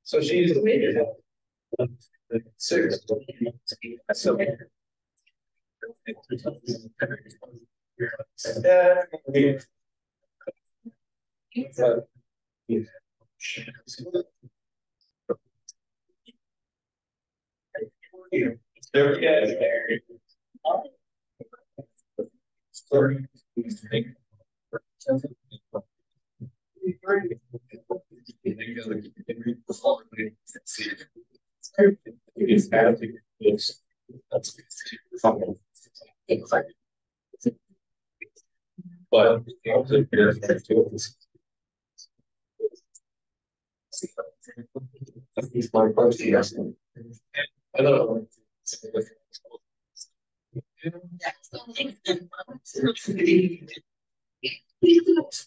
So she's but hello. Order these things, please.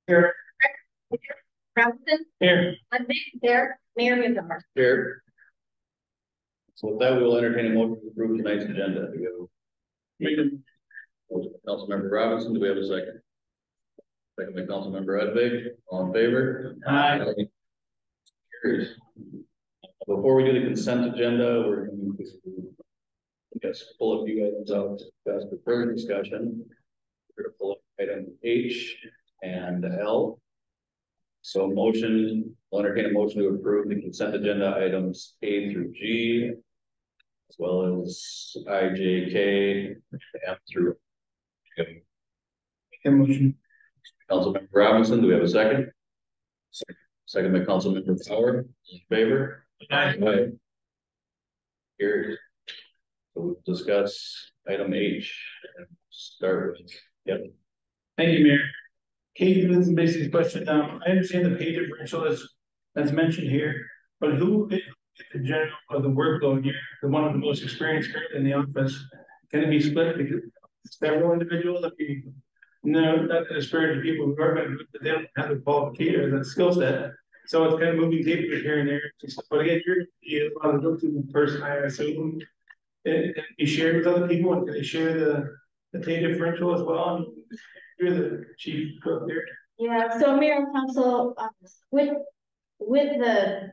Here. Robinson, Here. Ludwig, there, Mayor Middlemer. Here. So with that, we will entertain a motion to approve tonight's agenda. Do we have Councilmember Robinson, do we have a second? Second by Councilmember Udvig, all in favor? Aye. Carries. Before we do the consent agenda, we're going to, I guess, pull a few items out to discuss for further discussion. We're going to pull up item H and L. So motion, I'll entertain a motion to approve the consent agenda items A through G, as well as I, J, K, F through. Motion. Councilmember Robinson, do we have a second? Second by Councilmember Power, in favor? Aye. Carries. So we'll discuss item H and start with, yep. Thank you, Mayor. Kate, this is basically a question. I understand the pay differential as mentioned here, but who in general of the workload here, the one of the most experienced currently in the office, can it be split because several individuals? No, not to disparage the people who are going to do it, but they don't have the qualifications and skill set. So it's kind of moving papers here and there. But again, you're a lot of go-to person, I assume. And you share with other people, and can they share the pay differential as well? You're the chief cook there. Yeah, so Mayor and Council, with the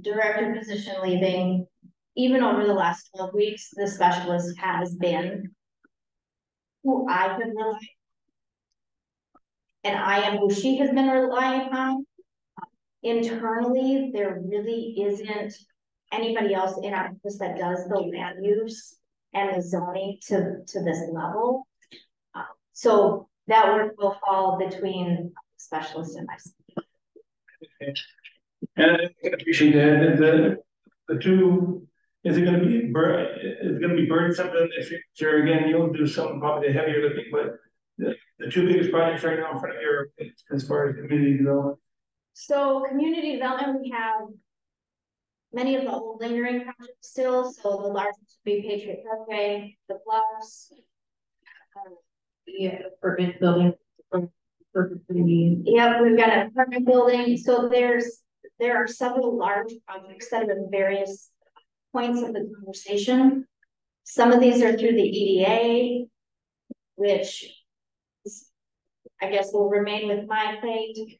director position leaving, even over the last 12 weeks, the specialist has been who I could rely on. And I am who she has been relying on. Internally, there really isn't anybody else in our office that does the land use and the zoning to this level. So that work will fall between specialists and myself. Okay. And I appreciate that. The two, is it going to be burdensome in the future? Again, you'll do some probably the heavier lifting, but the two biggest projects right now in front of you are as far as community development. So community development, we have many of the old lingering projects still. So the largest would be Patriot Parkway, the Bluffs, the apartment building. Yep, we've got an apartment building. So there are several large projects that are in various points of the conversation. Some of these are through the EDA, which I guess will remain with my plate.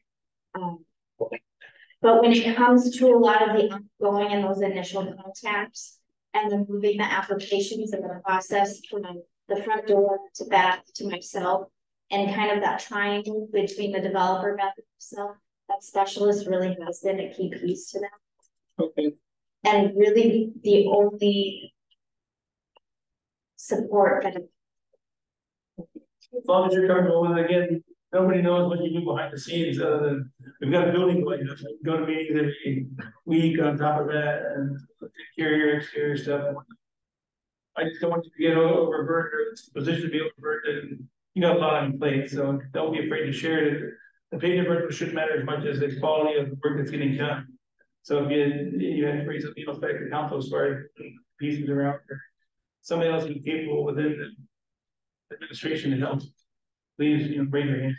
But when it comes to a lot of the ongoing and those initial contacts and then moving the applications and the process from the front door to back to myself and kind of that triangle between the developer method itself, that specialist really has been a key piece to that. Okay. And really the only support that. As long as you're comfortable with it, again, nobody knows what you do behind the scenes other than we've got a building going, go to meetings every week on top of that and take care of your exterior stuff. I just don't want you to get overburdened or this position to be overburdened. And you got a lot on your plate, so don't be afraid to share it. The pay differential shouldn't matter as much as the quality of the work that's getting done. So if you had to bring something else back to council as far as pieces around or somebody else who's capable within the administration to help, please, raise your hand.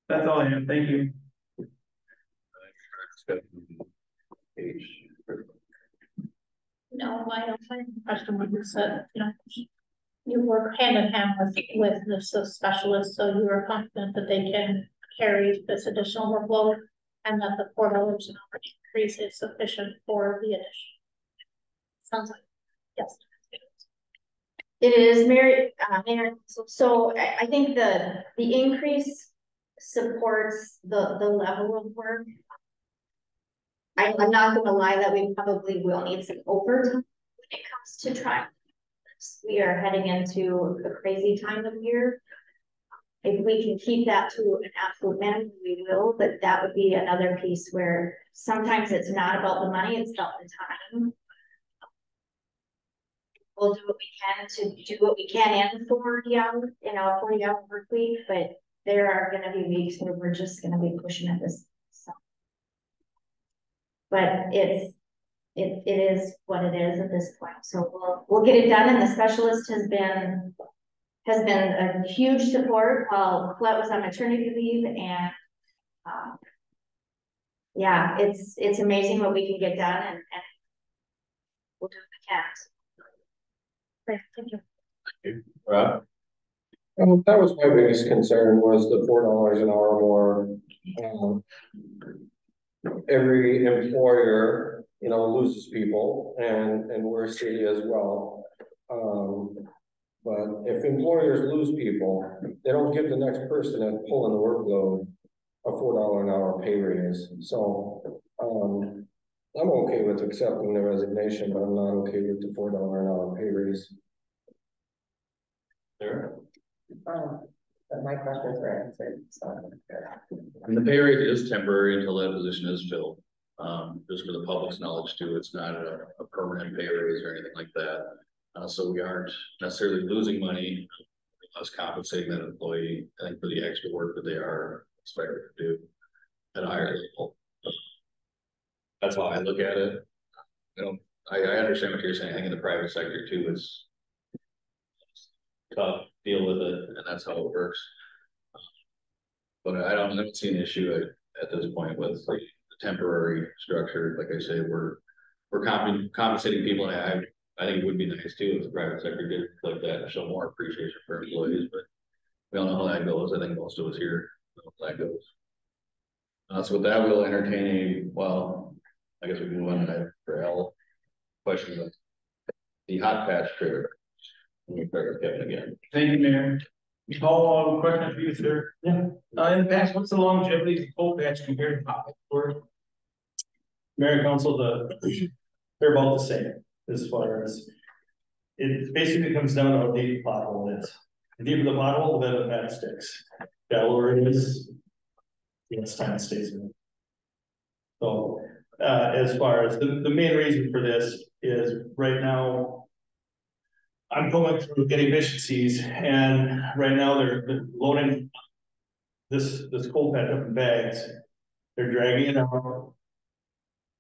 That's all I have. Thank you. No, I don't find the question when you said, you work hand in hand with the specialists, so you are confident that they can carry this additional workload and that the $4 an hour increase is sufficient for the addition. Sounds like, yes. It is, Mary, so I think the increase supports the level of work. I'm not gonna lie that we probably will need some overtime when it comes to trying. We are heading into a crazy time of year. If we can keep that to an absolute minimum, we will, but that would be another piece where sometimes it's not about the money, it's about the time. We'll do what we can to do what we can in 40 hours, a 40-hour work week, but there are going to be weeks where we're just going to be pushing at this. So. But it is what it is at this point. So we'll get it done. And the specialist has been a huge support while Colette was on maternity leave, and yeah, it's amazing what we can get done, and we'll do what we can. Great, thank you. Thank you. Rob? That was my biggest concern, was the $4 an hour more. Every employer, loses people, and we're a city as well. But if employers lose people, they don't give the next person that's pulling the workload a $4 an hour pay raise. So I'm okay with accepting the resignation, but I'm not okay with the $4 an hour pay raise. There. But my questions were answered, so. And the pay rate is temporary until that position is filled. Just for the public's knowledge too, it's not a permanent pay raise or anything like that. So we aren't necessarily losing money, us compensating that employee, I think, for the extra work that they are expected to do at a higher level. That's how I look at it. I understand what you're saying. I think in the private sector too, it's tough, deal with it, and that's how it works. But I don't see an issue at this point with the temporary structure. Like I say, we're compensating people, and I think it would be nice too if the private sector did like that and show more appreciation for employees, but we all know how that goes. I think most of us here know how that goes. So with that, we'll entertain I guess we can move on for L questions on the hot patch trailer. Let me start with Kevin again. Thank you, Mayor. Paul, question for you, sir. Yeah. In the past, what's the longevity of the cold patch compared to hot patch? Mayor, council, they're about the same as far as it basically comes down to how deep the pothole is. The deeper the pothole, the better the patch sticks. The lower it is, the less time it stays in. So as far as the main reason for this is right now, I'm going through getting efficiencies, and right now they're loading this cold patch up in bags. They're dragging it out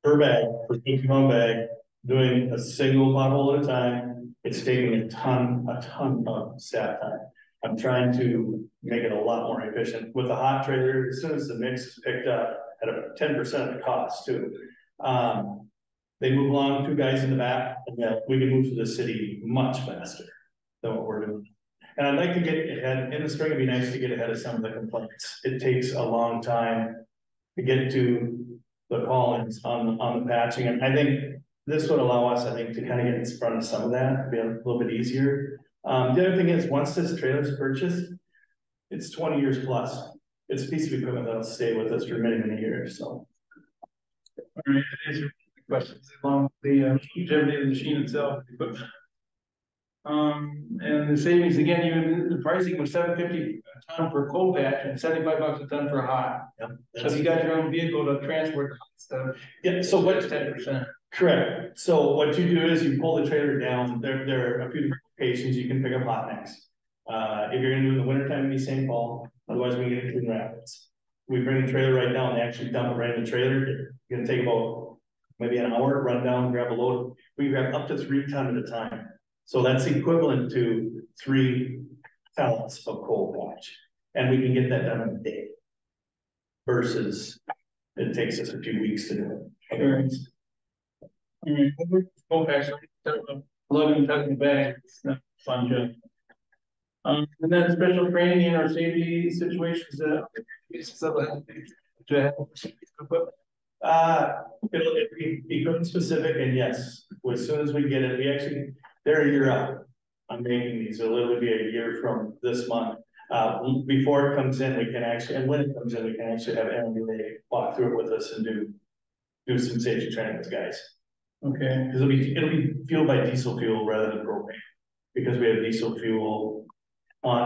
per bag, per 50-pound bag, doing a single pothole at a time. It's taking a ton of staff time. I'm trying to make it a lot more efficient with the hot trailer. As soon as the mix is picked up at a 10% of the cost too. They move along, 2 guys in the back, and then we can move to the city much faster than what we're doing. And I'd like to get ahead, in the spring, it'd be nice to get ahead of some of the complaints. It takes a long time to get to the call-ins on the patching, and I think this would allow us, I think, to kind of get in front of some of that, be a little bit easier. The other thing is, once this trailer is purchased, it's 20 years plus. It's a piece of equipment that'll stay with us for many, many years, so. All right, that answers the questions along the longevity of the machine itself. And the savings, again, even the pricing was $7.50 a ton for a cold patch and $75 a ton for a hot. Yep. So if you got your own vehicle to transport the hot stuff. Yeah, so what's 10%? correct? So what you do is you pull the trailer down. There are a few different locations you can pick up hot mix. If you're gonna do it in the wintertime, it'd be St. Paul. Otherwise, we get it in Rapids. We bring the trailer right down. They actually dump it right in the trailer. It's gonna take about maybe an hour. Run down, grab a load. We grab up to 3 tons at a time. So that's equivalent to 3 pallets of cold patch, and we can get that done in a day. Versus, it takes us a few weeks to do it. Sure. Cold patch, loading, tucking bag, it's not a fun job. And then special training in our safety situations, It'll be equipment specific, and yes, as soon as we get it, they're a year out. I'm making these, it'll literally be a year from this month. Before it comes in, we can actually, and when it comes in, we can actually have Emily walk through it with us and do some safety training with guys. Okay. Because it'll be fueled by diesel fuel rather than propane, because we have diesel fuel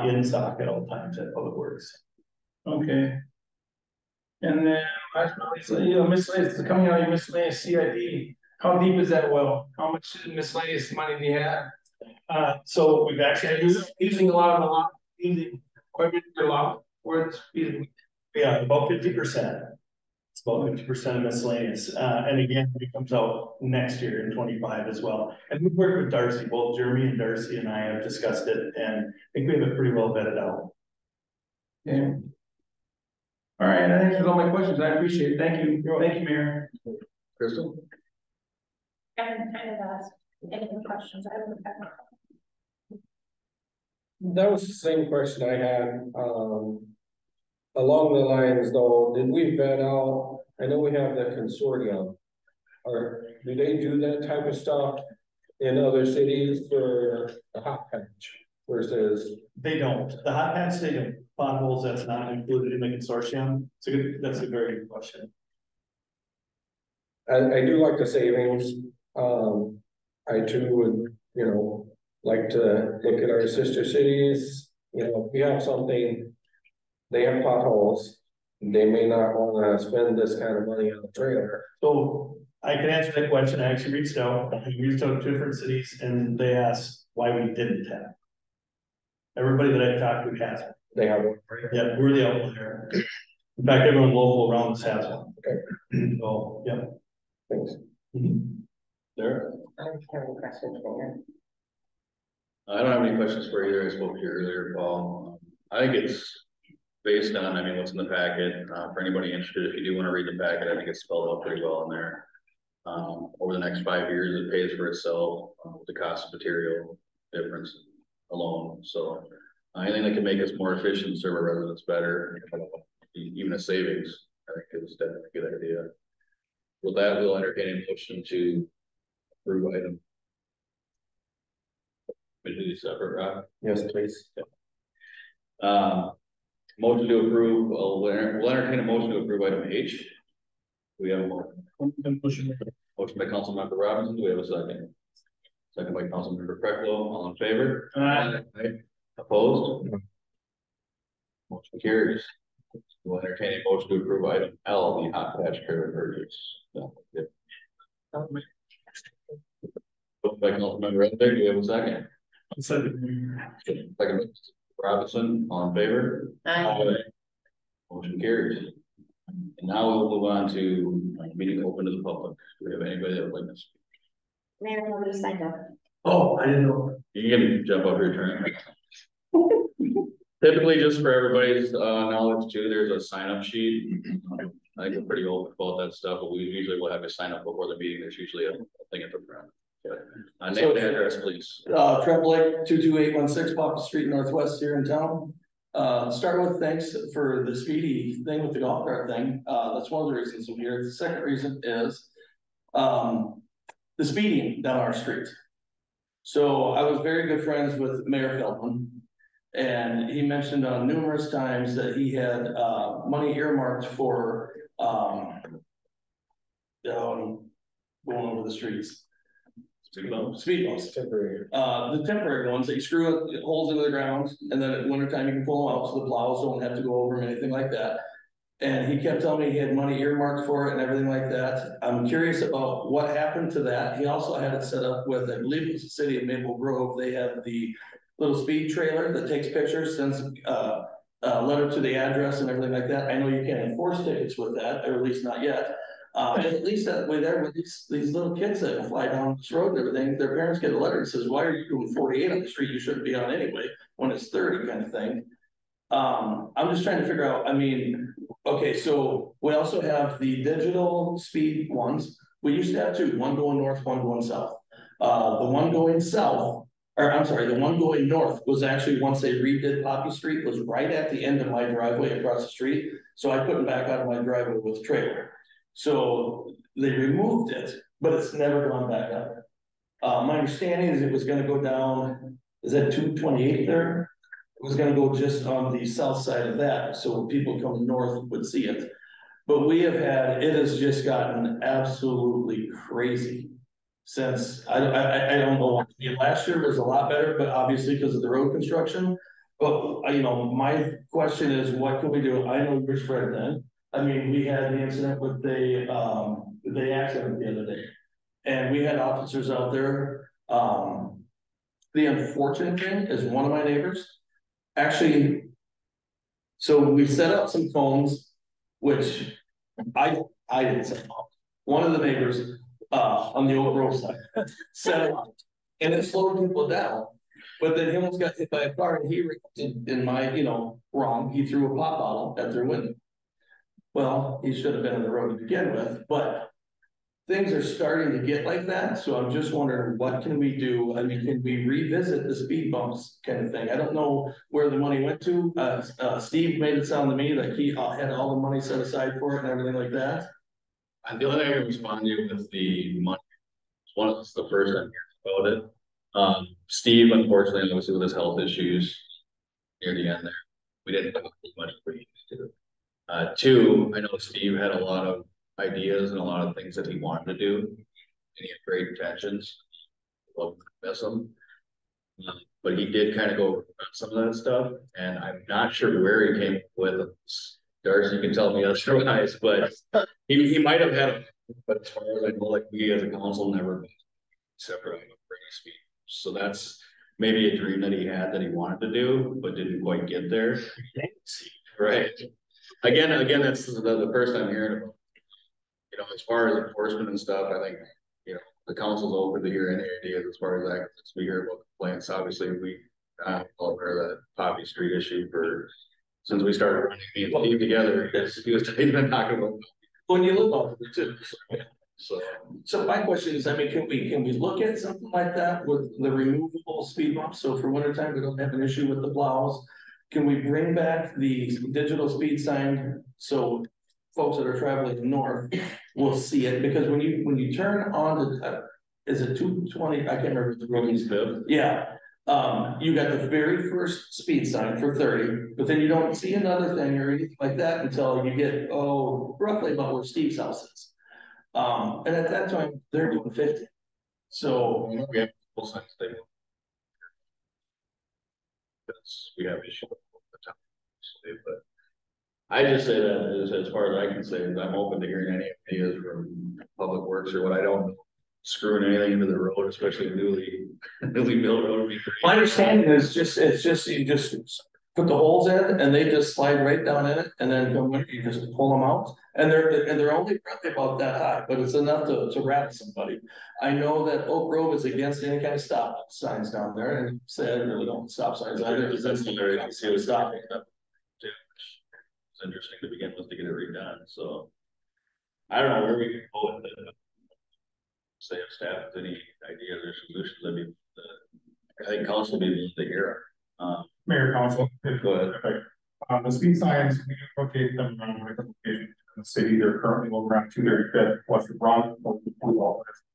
in stock at all times at Public Works. Okay. And then last but not least, miscellaneous, coming out of your miscellaneous CIP, how deep is that well? How much miscellaneous money do you have? So we've actually Using using quite a bit for a lot, or it's yeah, about 50%. It's about 50% of miscellaneous. And again, it comes out next year in 25 as well. And we've worked with Darcy, both Jeremy and Darcy and I have discussed it, and I think we have it pretty well vetted out. Yeah. All right, that answers all my questions. I appreciate it. Thank you. Thank you, Mayor. Crystal? Kevin kind of asked any questions I would have. That was the same question I had, along the lines though, did we vet out, I know we have the consortium. Or do they do that type of stuff in other cities for the hot patch versus? They don't. The hot patch station potholes, that's not included in the consortium. That's a very good question. I do like the savings, I too would, like to look at our sister cities, if we have something, they have potholes, they may not wanna spend this kind of money on the trailer. So I can answer that question. I actually reached out to different cities and they asked why we didn't have. Everybody that I've talked to has. They have one. Yeah, we're the outlier. In fact, everyone local around us has one. Okay. So, yeah. Thanks. There? I don't have any questions for you. I don't have any questions for you. I spoke to you earlier, Paul. I think it's based on, what's in the packet. For anybody interested, if you do want to read the packet, I think it's spelled out pretty well in there. Over the next 5 years, it pays for itself with the cost of material difference alone. So anything that can make us more efficient, serve our residents better, even a savings, I think is definitely a good idea. With that, we'll entertain a motion to approve item. Separate, Rob? Yes, please. Motion to approve, we'll entertain a motion to approve item H. We have a motion by Councilmember Robinson. Do we have a second? Second by Councilmember Precklo. All in favor? Aye. Opposed? Motion carries. We'll entertain a motion to approve item L, the hot patch trailer purchase. Motion by Councilmember Reddick. Do we have a second? Second by Robinson. All in favor? Aye. Motion carries. And now we'll move on to meeting open to the public. Do we have anybody that would like to speak? Mayor, nobody signed up. Oh, I didn't know. You can jump up your turn. Typically, just for everybody's knowledge too, there's a sign up sheet. I think we're pretty open about that stuff, but we usually will have you sign up before the meeting. There's usually a thing at the front. Name and address, please. Trevor Blake, 22816 Poppy Street Northwest here in town. Start with thanks for the speedy thing with the golf cart thing. That's one of the reasons I'm here. The second reason is the speeding down our street. So I was very good friends with Mayor Feldman, and he mentioned on numerous times that he had money earmarked for going over the streets. Speed bumps. Temporary. The temporary ones that you screw up holes into the ground, and then at winter time you can pull them out so the plows don't have to go over them, anything like that. And he kept telling me he had money earmarked for it and everything like that. I'm curious about what happened to that. He also had it set up with, I believe it was the city of Maple Grove. They have the little speed trailer that takes pictures, sends a letter to the address and everything like that. I know you can't enforce tickets with that, or at least not yet. At least that way there with these little kids that fly down this road and everything, their parents get a letter that says, why are you doing 48 on the street? You shouldn't be on anyway, when it's 30 kind of thing. I'm just trying to figure out, I mean, okay, so we also have the digital speed ones. We used to have two, one going north, one going south. The one going south, or I'm sorry, the one going north was actually, once they redid Poppy Street, was right at the end of my driveway across the street. So I couldn't back out of my driveway with trailer. So they removed it, but it's never gone back up. My understanding is it was gonna go down, is that 228 there? It was gonna go just on the south side of that, so people coming north would see it. But we have had, it has just gotten absolutely crazy since, I don't know, last year was a lot better, but obviously because of the road construction. But, you know, my question is, what can we do? I know you're spread then. I mean, we had the incident with the accident the other day, and we had officers out there. The unfortunate thing is one of my neighbors, actually, so we set up some phones, which I didn't set up. One of the neighbors on the Oak Grove side set it up, and it slowed people down. But then he almost got hit by a car, and he reacted in my, wrong. He threw a pop bottle at their window. Well, he should have been on the road to begin with, but things are starting to get like that. So I'm just wondering, what can we do? I mean, can we revisit the speed bumps kind of thing? I don't know where the money went to. Steve made it sound to me like he had all the money set aside for it and everything like that. And the only thing I can respond to you with the money, it's the first I'm hearing about it. Steve, unfortunately, obviously with his health issues near the end there, we didn't talk as much as we used to. Two, I know Steve had a lot of ideas and a lot of things that he wanted to do, and he had great intentions. Love to miss him, but he did kind of go over some of that stuff, and I'm not sure where he came with. Darcy, you can tell me otherwise, but he might have had a, but as far as I know, like we as a council never separated speed. So that's maybe a dream that he had that he wanted to do, but didn't quite get there. Right. Again, that's the first I'm hearing about. As far as enforcement and stuff, I think, the council's open to hear any ideas as far as that. We hear about complaints. Obviously, we aware of the Poppy Street issue since we started running the team together. He was even talking about when you look over it too. So my question is, I mean, can we look at something like that with the removable speed bumps? So for wintertime, we don't have an issue with the plows. Can we bring back the digital speed sign so folks that are traveling north will see it? Because when you turn on the is it 220? I can't remember the road is. Yeah. You got the very first speed sign for 30, but then you don't see another thing or anything like that until you get roughly about where Steve's house is. And at that time they're doing 50. So we have full signs stable. We have issues with the time, but I just say that as far as I can say is I'm open to hearing any ideas from Public Works or what. I don't know, screwing anything into the road, especially newly built road would be great. My understanding is it's just you just put the holes in and they just slide right down in it, and then you just pull them out, and they're only probably about that high, but it's enough to rattle somebody. I know that Oak Grove is against any kind of stop signs down there, and said really don't stop signs either because that's the area to see what's stopping. It's interesting to begin with to get it redone. So I don't know where we can go with it. Say if staff has any ideas or solutions, I mean, I think council will be able to hear. Mayor, council. Go ahead. Okay. The speed signs, we rotate them around different locations in the city. They're currently located around 235 Western Run,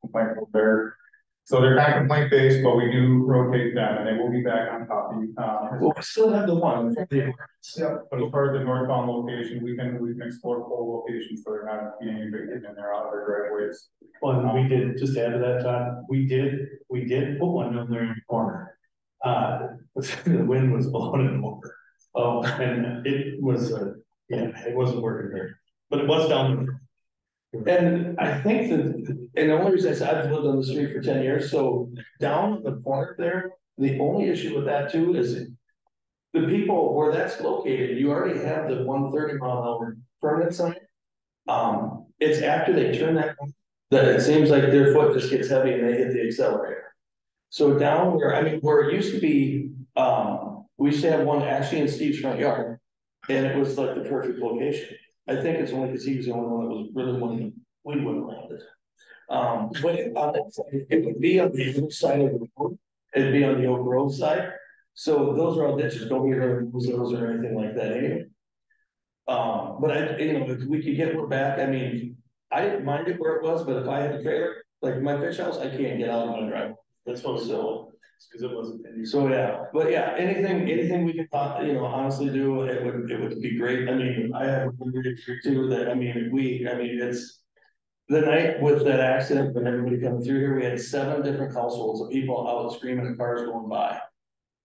complaint there. So they're not complaint based, but we do rotate them and they will be back on copy. Well, we still have the one. Yeah, but as far as the northbound location, we can explore full locations so they're not being evicted and they're out of their driveways. Well, and we did, just to add to that, Todd, we did put one down there in the corner. The wind was blowing it over. Oh, and it was, it wasn't working there, but it was down there. And I think that, and the only reason I said I've lived on the street for 10 years, so down in the corner there, the only issue with that too is the people where that's located, you already have the 130-mile-an-hour permit sign. It's after they turn that it seems like their foot just gets heavy and they hit the accelerator. So down where, I mean, where it used to be, we used to have one actually in Steve's front yard, and it was like the perfect location. I think it's only because he was the only one that was really wanting, we wouldn't land it. But it would be on the other side of the road, it'd be on the Oak Grove side. So those are all ditches, don't get rid of those or anything like that anyway. But if we could get one back, I mean, I didn't mind it where it was, but if I had a trailer, like my fish house, I can't get out of my driveway. That's what so. Because it wasn't. So yeah, but yeah, anything we could honestly do, it would be great. I mean, I have too that it's the night with that accident when everybody coming through here, we had 7 different households of people out screaming at cars going by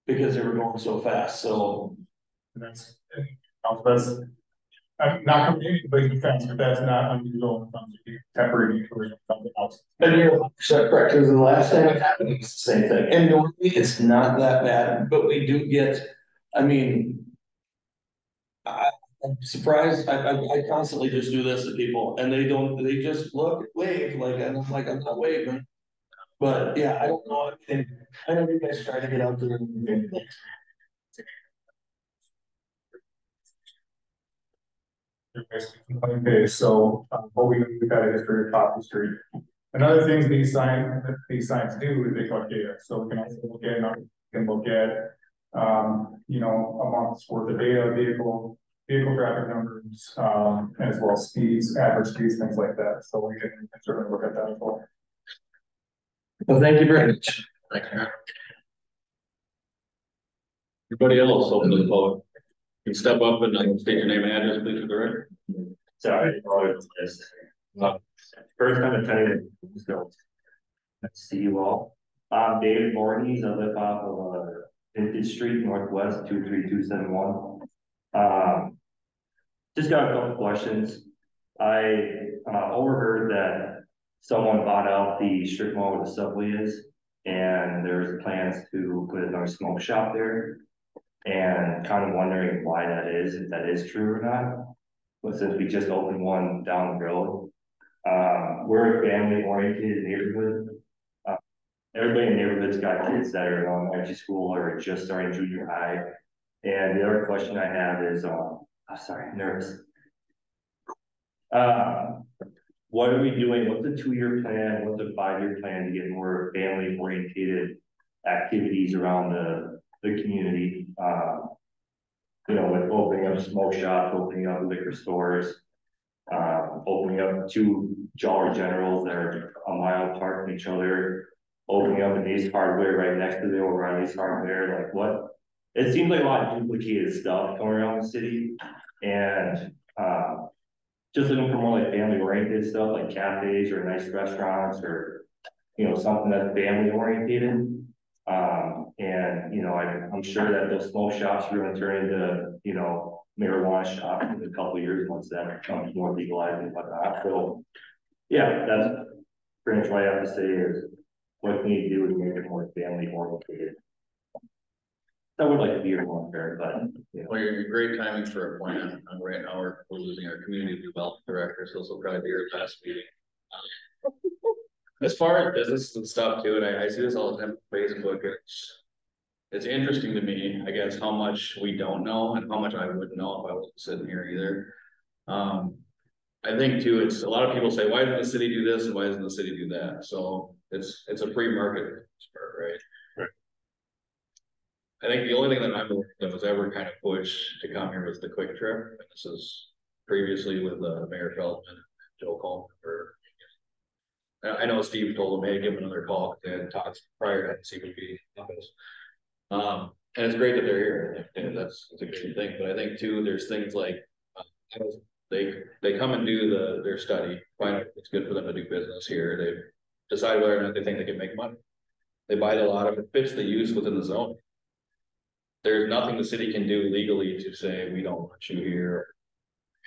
because they were going so fast. So that's I'm not complaining about the fence, but that's not unusual in terms of temporary detours or something else. And you're 100% correct, because the last time it happened, it's the same thing. And normally it's not that bad, but we do get, I mean, I'm surprised. I constantly just do this to people and they just look, wave, like, and I'm like, I'm not waving. But yeah, I don't know. I know you guys try to get out there and Okay, so what we've got a history of Coffee Street. Another thing these signs do is they collect data. So we can also look at a month's worth of data, vehicle traffic numbers, as well as speeds, average speeds, things like that. So we can certainly look at that as well. well, thank you very much. Everybody else, open to the public. You can step up and state your name and address, please, for the record. Sorry, first time attending, so let's see you all. I'm David Morney. I live off of Vintage Street Northwest 23271. Just got a couple questions. I overheard that someone bought out the strip mall where the Subway is, and there's plans to put another smoke shop there. And kind of wondering why that is, if that is true or not. But since we just opened one down the road, we're a family-oriented neighborhood. Everybody in the neighborhood's got kids that are in elementary school or just starting junior high. And the other question I have is, nervous. What are we doing? What's the 2-year plan? What's the 5-year plan to get more family-oriented activities around the community, with opening up smoke shops, opening up liquor stores, opening up 2 Dollar Generals that are a mile apart from each other, opening up an Ace Hardware right next to the O'Reilly's Hardware. Like what? It seems like a lot of duplicated stuff going around the city, and just looking for more like family oriented stuff, like cafes or nice restaurants or something that's family oriented. I'm sure that those smoke shops are going to turn into, marijuana shops in a couple of years once that becomes more legalized and whatnot. So, yeah, that's pretty much what I have to say is what we need to do is make it more family oriented. I would like to be your one fair, but Well, you're great timing for a plan. Right now we're losing our community development director, so this will probably be your last meeting. As far as business and stuff too, and I see this all the time on Facebook. It's interesting to me, I guess, how much we don't know and how much I wouldn't know if I wasn't sitting here either. I think too, it's, a lot of people say, why doesn't the city do this and why doesn't the city do that? So it's a free market, right? Right. I think the only thing that I'm aware that was ever kind of pushed to come here was the Quick Trip. And this is previously with Mayor Feldman, Joe Coleman, or I know Steve told him, hey, give him another call. They had talked prior to CBP office. And it's great that they're here. And that's a good thing. But I think too, there's things like they come and do their study, find out it's good for them to do business here. They decide whether or not they think they can make money. They buy the lot if it fits the use within the zone. There's nothing the city can do legally to say we don't want you here.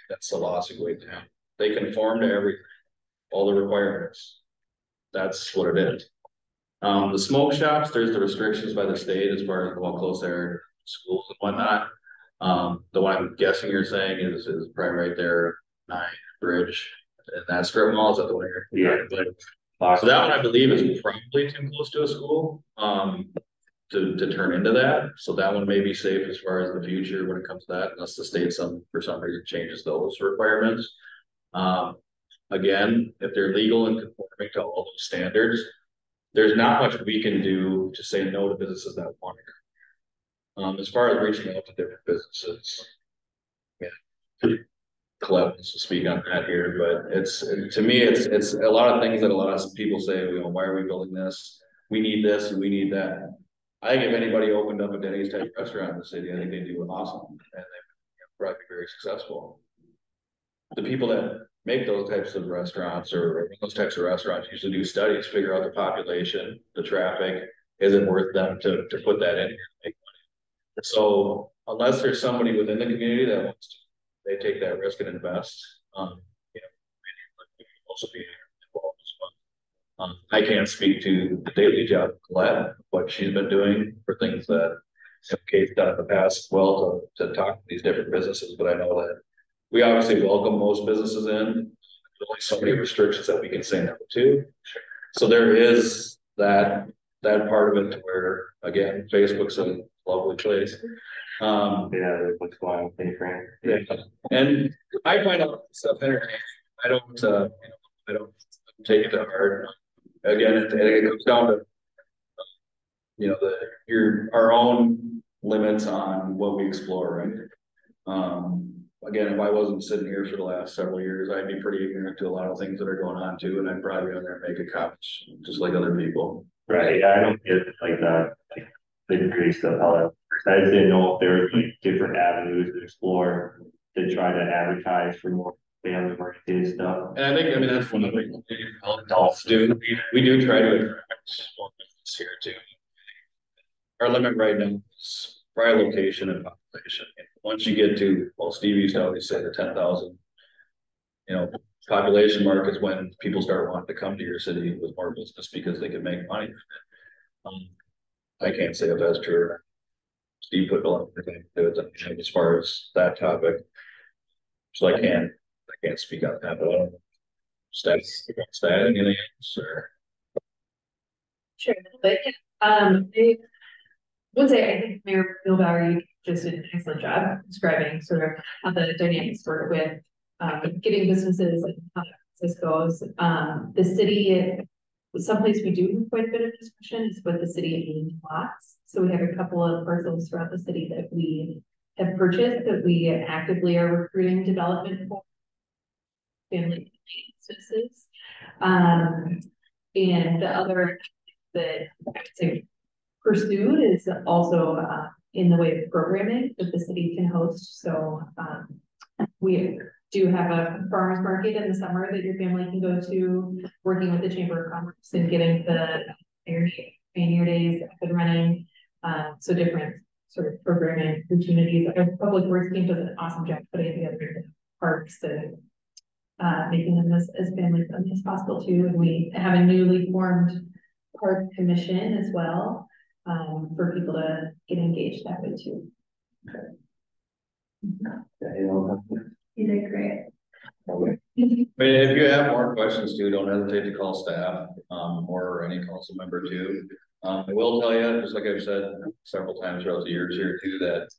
That's the lawsuit way down. They conform to everything, all the requirements. That's what it is. The smoke shops, there's the restrictions by the state as far as how close they're schools and whatnot. The one I'm guessing you're saying is probably right there, 9 Bridge, and that strip mall, is that the one you're? Yeah. So that one I believe is probably too close to a school, to turn into that. So that one may be safe as far as the future when it comes to that, unless the state for some reason changes those requirements. Again, if they're legal and conforming to all those standards, there's not much we can do to say no to businesses that want to come. As far as reaching out to different businesses, yeah, Colette wants to speak on that here, but to me, it's a lot of things that a lot of people say, you know, why are we building this? We need this and we need that. I think if anybody opened up a Denny's type restaurant in the city, I think they'd do awesome and they'd probably be very successful. The people that make those types of restaurants or those types of restaurants usually do studies, figure out the population, the traffic, is it worth them to put that in here and make money? So unless there's somebody within the community that wants to, they take that risk and invest, you know, also be involved as well. I can't speak to the daily job of Colette, what she's been doing for things that Kate's done in the past, well, to talk to these different businesses, but I know that we obviously welcome most businesses in. There's only so many restrictions that we can say no to. So there is that part of it to where, again, Facebook's a lovely place. Yeah, what's going on with Frank. Yeah. And I find out stuff entertaining. I don't take it to heart. Again, it comes down to, you know, our own limits on what we explore, right? Again, if I wasn't sitting here for the last several years, I'd be pretty ignorant to a lot of things that are going on too, and I'd probably be on there and make a comment just like other people. Right, yeah, I don't get like the degree stuff, how that works. I just didn't know if there were like different avenues to explore to try to advertise for more family oriented stuff. And I think, I mean, that's one of the things adults do. We do try to attract more business here too. Our limit right now is by location and population. Once you get to, well, Steve used to always say the 10,000, you know, population mark is when people start wanting to come to your city with more business because they can make money. I can't say if that's true. Steve put a lot of things into it as far as that topic. So I can't speak on that, but I don't know. Stat, anything else or? Sure, but I would say I think Mayor Bill Bowery just did an excellent job describing sort of how the dynamics work with getting businesses and how this goes. The city, someplace we do have quite a bit of discussion is with the city of lots. So we have a couple of parcels throughout the city that we have purchased that we actively are recruiting development for family businesses. And the other that I would say pursued is also in the way of programming that the city can host. So we do have a farmers market in the summer that your family can go to, working with the Chamber of Commerce and getting the Pioneer Days up and running. So different sort of programming opportunities. Our public works team does an awesome job putting together parks and making them as family friendly as possible too. And we have a newly formed park commission as well, for people to get engaged that way too. You did great. Okay. I mean, if you have more questions too, don't hesitate to call staff, or any council member too. I will tell you, just like I've said several times throughout the years here too, that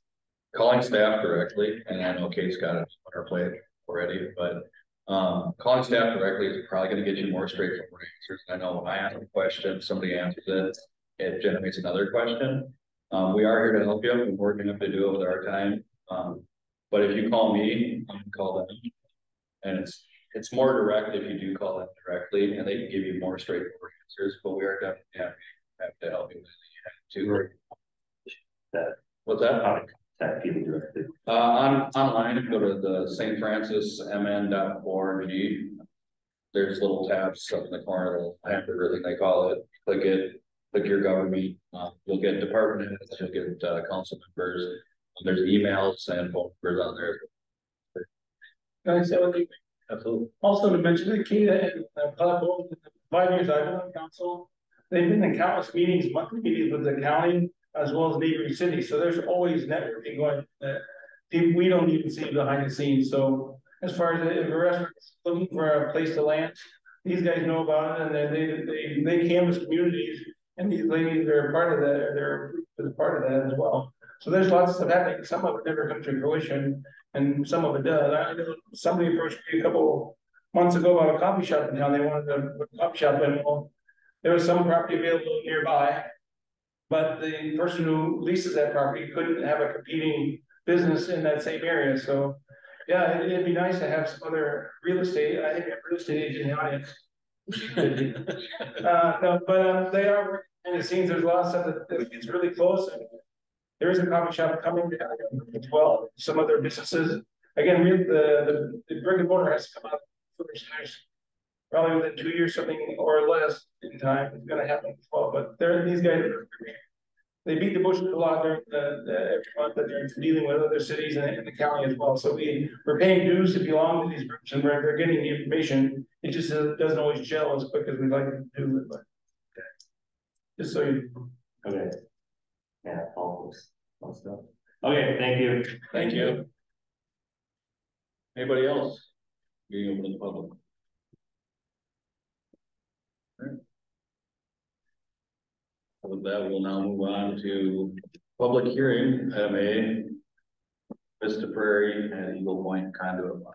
calling staff directly, and I know Kate's got it on her plate already, but Calling staff directly is probably gonna get you more straightforward answers. I know when I ask a question, somebody answers it, it generates another question. We are here to help you, and we're gonna have to do it with our time. But if you call me, I can call them. And it's more direct if you do call them directly, and they can give you more straightforward answers, but we are definitely happy to help you too. That, What's that? how to contact people directly. Online, if you go to the stfrancismn.org, there's little tabs up in the corner, little hamburger thing they call it. Click it, click your government. You'll get department heads, you'll get council members. There's emails and phone numbers on there. Can I say one thing? Absolutely. Also to mention the key that in the 5 years I've been on council, they've been in countless meetings, monthly meetings with the county as well as neighboring cities. So there's always networking going that people we don't even see behind the scenes. So as far as if a restaurant's looking for a place to land, these guys know about it, and they canvas communities, and these ladies are part of that. They're part of that as well. So there's lots of stuff happening. Some of it never comes to fruition, and some of it does. I know somebody approached me a couple months ago about a coffee shop in town. They wanted to put a coffee shop in. Well, there was some property available nearby, but the person who leases that property couldn't have a competing business in that same area. So yeah, it'd be nice to have some other real estate. I think we have real estate agent in the audience. No, but they are working behind the scenes. There's a lot of stuff that it's really close, and there is a coffee shop coming as well. Some other businesses. Again, the brick and mortar has to come out first. There's probably within 2 years, something or less in time, it's going to happen as well. But these guys they beat the bushes a lot during every month that they're dealing with other cities and the county as well. So we're paying dues to belong to these groups, and they're getting the information. It just doesn't always gel as quick as we'd like to do. But just so you know. Okay. Yeah, all stuff. Okay, thank you. Thank you. Anybody else? Being open to the public. With that, we'll now move on to public hearing, Vista Prairie and Eagle Point conduit line.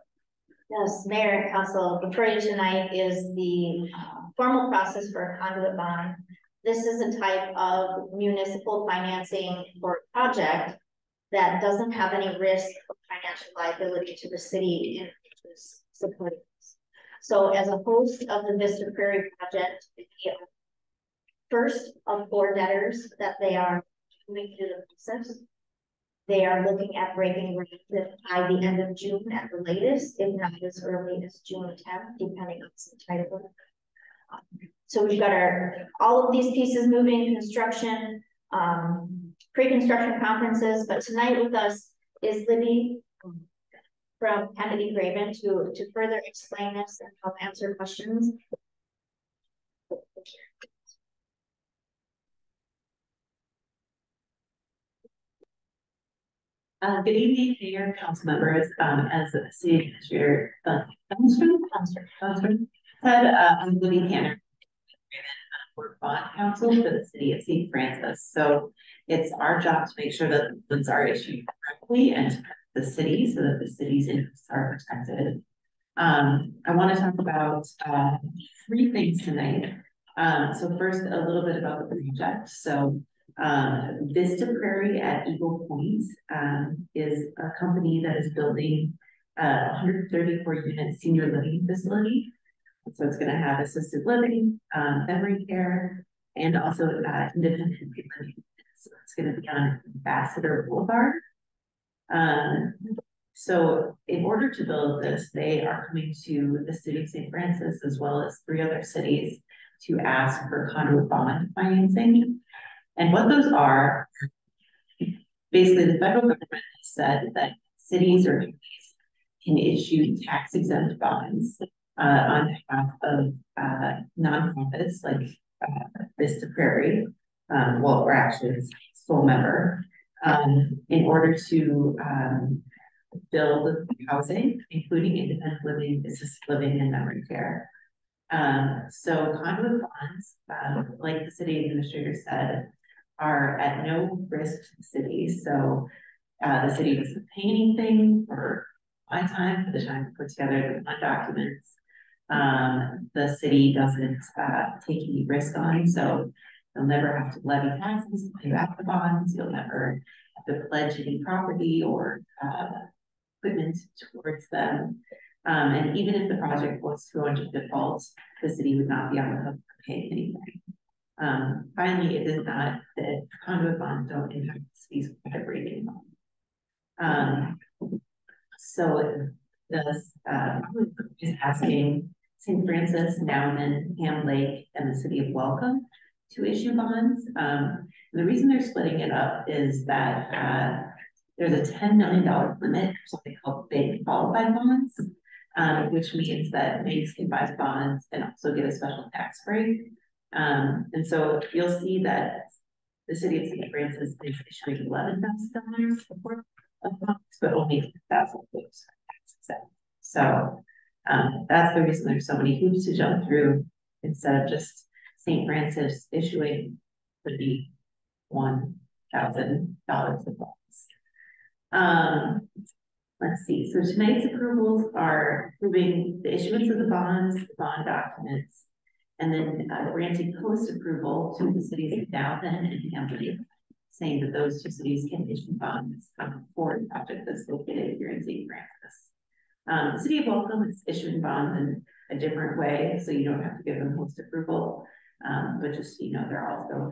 Yes, Mayor and Council, before you tonight is the formal process for a conduit bond. This is a type of municipal financing for a project that doesn't have any risk of financial liability to the city in supporting this. So as a host of the Vista Prairie project, the first of 4 debtors that they are moving through the process. They are looking at breaking ground by the end of June at the latest, if not as early as June 10th, depending on some title. So we've got all of these pieces moving, construction, pre-construction conferences, but tonight with us is Libby from Kennedy Graven to further explain this and help answer questions. Good evening, Mayor, council members. As the city administrator, said, I'm Libby Canner, for bond counsel for the city of St. Francis. So it's our job to make sure that the funds are issued correctly and to the city so that the city's interests are protected. I want to talk about 3 things tonight. So first, a little bit about the project. So Vista Prairie at Eagle Point is a company that is building a 134-unit senior living facility. So it's going to have assisted living, memory care, and also independent living. So it's going to be on Ambassador Boulevard. So in order to build this, they are coming to the city of St. Francis as well as 3 other cities to ask for conduit bond financing. And what those are, basically the federal government has said that cities or counties can issue tax exempt bonds on behalf of nonprofits like Vista Prairie, well, we're actually a sole member, in order to build housing, including independent living, assisted living, and memory care. So conduit bonds, like the city administrator said, are at no risk to the city. So the city doesn't pay anything for my time, for the time to put together the documents. The city doesn't, take any risk on, so you'll never have to levy taxes, pay back the bonds, you'll never have to pledge any property or, equipment towards them. And even if the project was to go into default, the city would not be on the hook to pay anything. Finally, it is not that conduit bonds don't impact the city's credit rating. So this is asking St. Francis, Nauman, Ham Lake, and the city of Welcome to issue bonds. The reason they're splitting it up is that there's a $10 million limit for something called bank qualified bonds, which means that banks can buy bonds and also get a special tax break. And so you'll see that the city of St. Francis is issuing $11,000 for bonds, but only $10,000 of those tax exempt. So that's the reason there's so many hoops to jump through instead of just St. Francis issuing $1,000 of bonds. Let's see. So tonight's approvals are approving the issuance of the bonds, the bond documents, and then granting post-approval to the cities of Dalton and Hamilton, saying that those two cities can issue bonds for the project that's located here in St. Francis. The city of Welcome is issuing bonds in a different way, so you don't have to give them post-approval, but just, you know, they're also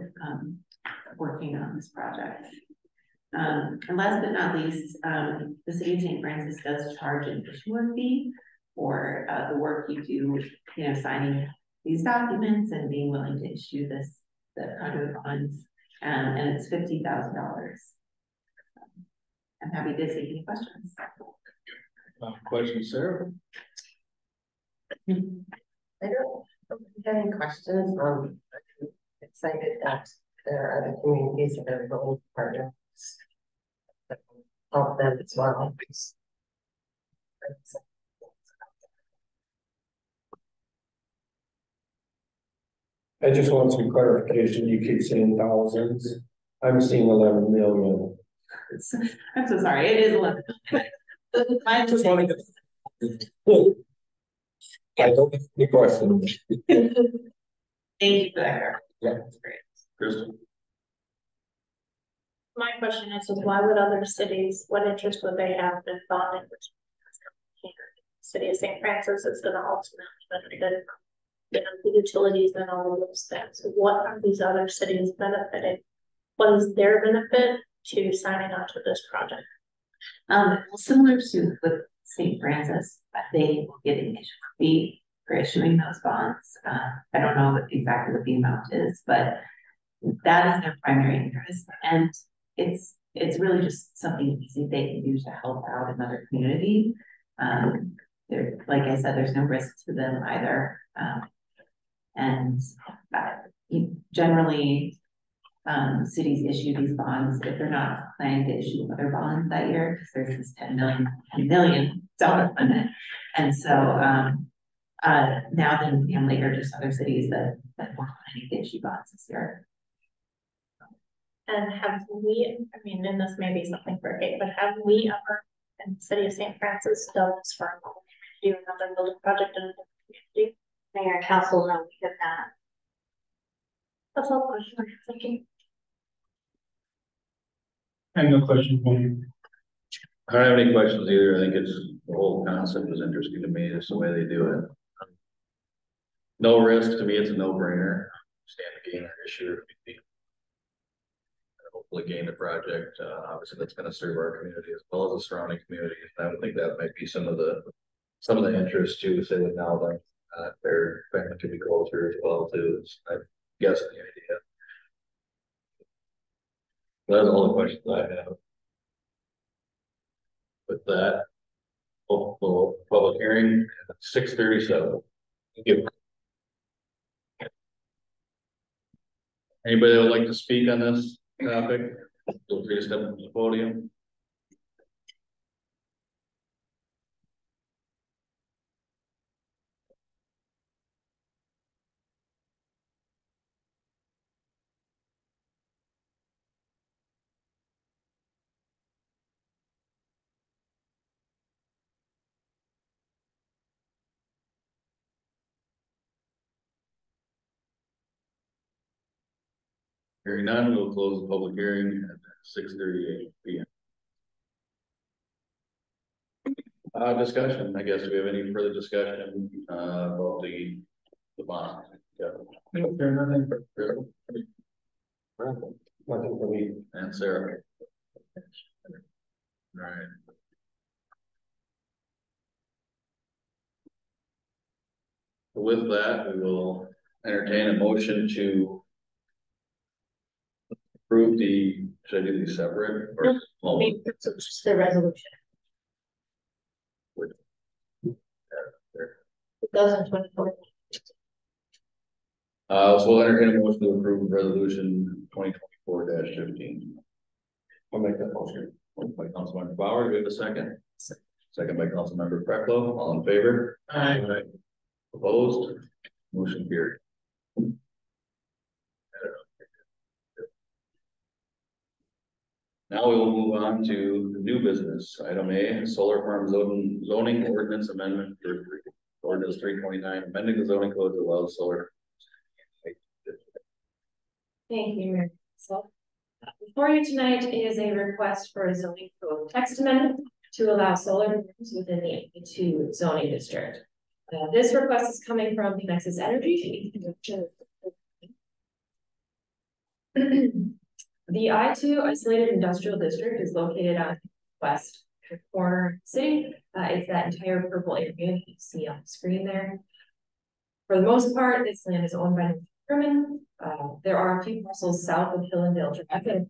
working on this project. And last but not least, the city of St. Francis does charge an issuer fee for the work you do, you know, signing these documents and being willing to issue the conduit bonds, and it's $50,000. I'm happy to take any questions. Questions, Sarah? I don't have any questions. I'm excited that there are other communities that are willing to partner. Help them as well. I just want some clarification. You keep saying thousands. I'm seeing 11 million. I'm so sorry. It is 11. I just want to get. I don't have any questions. Thank you for that. Yeah. That's great. Kristen? My question is why would other cities, what interest would they have in bonding? City of St. Francis is going to ultimately benefit the utilities and all of those things. What are these other cities benefiting? What is their benefit to signing on to this project? Well, similar to with St. Francis, they will get an issuer fee for issuing those bonds. I don't know exactly what the amount is, but that is their primary interest, and it's really just something easy they can do to help out another community. There, like I said, there's no risk to them either, and generally, cities issue these bonds if they're not planning to issue other bonds that year, because there's this $10 million limit, and so now then, Hamlet or just other cities that weren't planning to issue bonds this year. And have we, I mean, and this may be something for Kate, but have we ever in the city of St. Francis done this for do another building project in a different community? Mayor and council, no, we have not. That's all the question I'm thinking. I have no question for you. I don't have any questions either. I think it's the whole concept is interesting to me. It's the way they do it. No risk to me. It's a no-brainer. Stand to gain or issue. Hopefully gain the project. Obviously, that's going to serve our community as well as the surrounding communities. I would think that might be some of the interest too. Say that now that their family could be closer as well too. I guess the idea. That's all the questions I have. With that, public hearing at 6:37. Thank you. Anybody that would like to speak on this topic? Feel free to step up to the podium. Hearing none, we'll close the public hearing at 6:38 p.m. Discussion, I guess, do we have any further discussion, about the bond? Yeah. Nothing. Nothing for me. And Sarah. All right. With that, we will entertain a motion to approve the, should I do these separate? Or, I mean, it's just the resolution. 2024. So we'll entertain a motion to approve resolution 2024-15. I'll make that motion. Moved by Councilmember Bauer, do we have a second? Second by Councilmember Frecklow, all in favor? Aye. Opposed? Motion carried. Now we will move on to the new business. Item A, solar farm zoning ordinance amendment for ordinance 329, amending the zoning code to allow solar. Thank you, Mayor. So, before you tonight is a request for a zoning code text amendment to allow solar farms within the A2 zoning district. This request is coming from Nexus Energy. The I2 isolated industrial district is located on west corner of the city. It's that entire purple area that you see on the screen there. For the most part, this land is owned by German. There are a few parcels south of Hillendale Drive.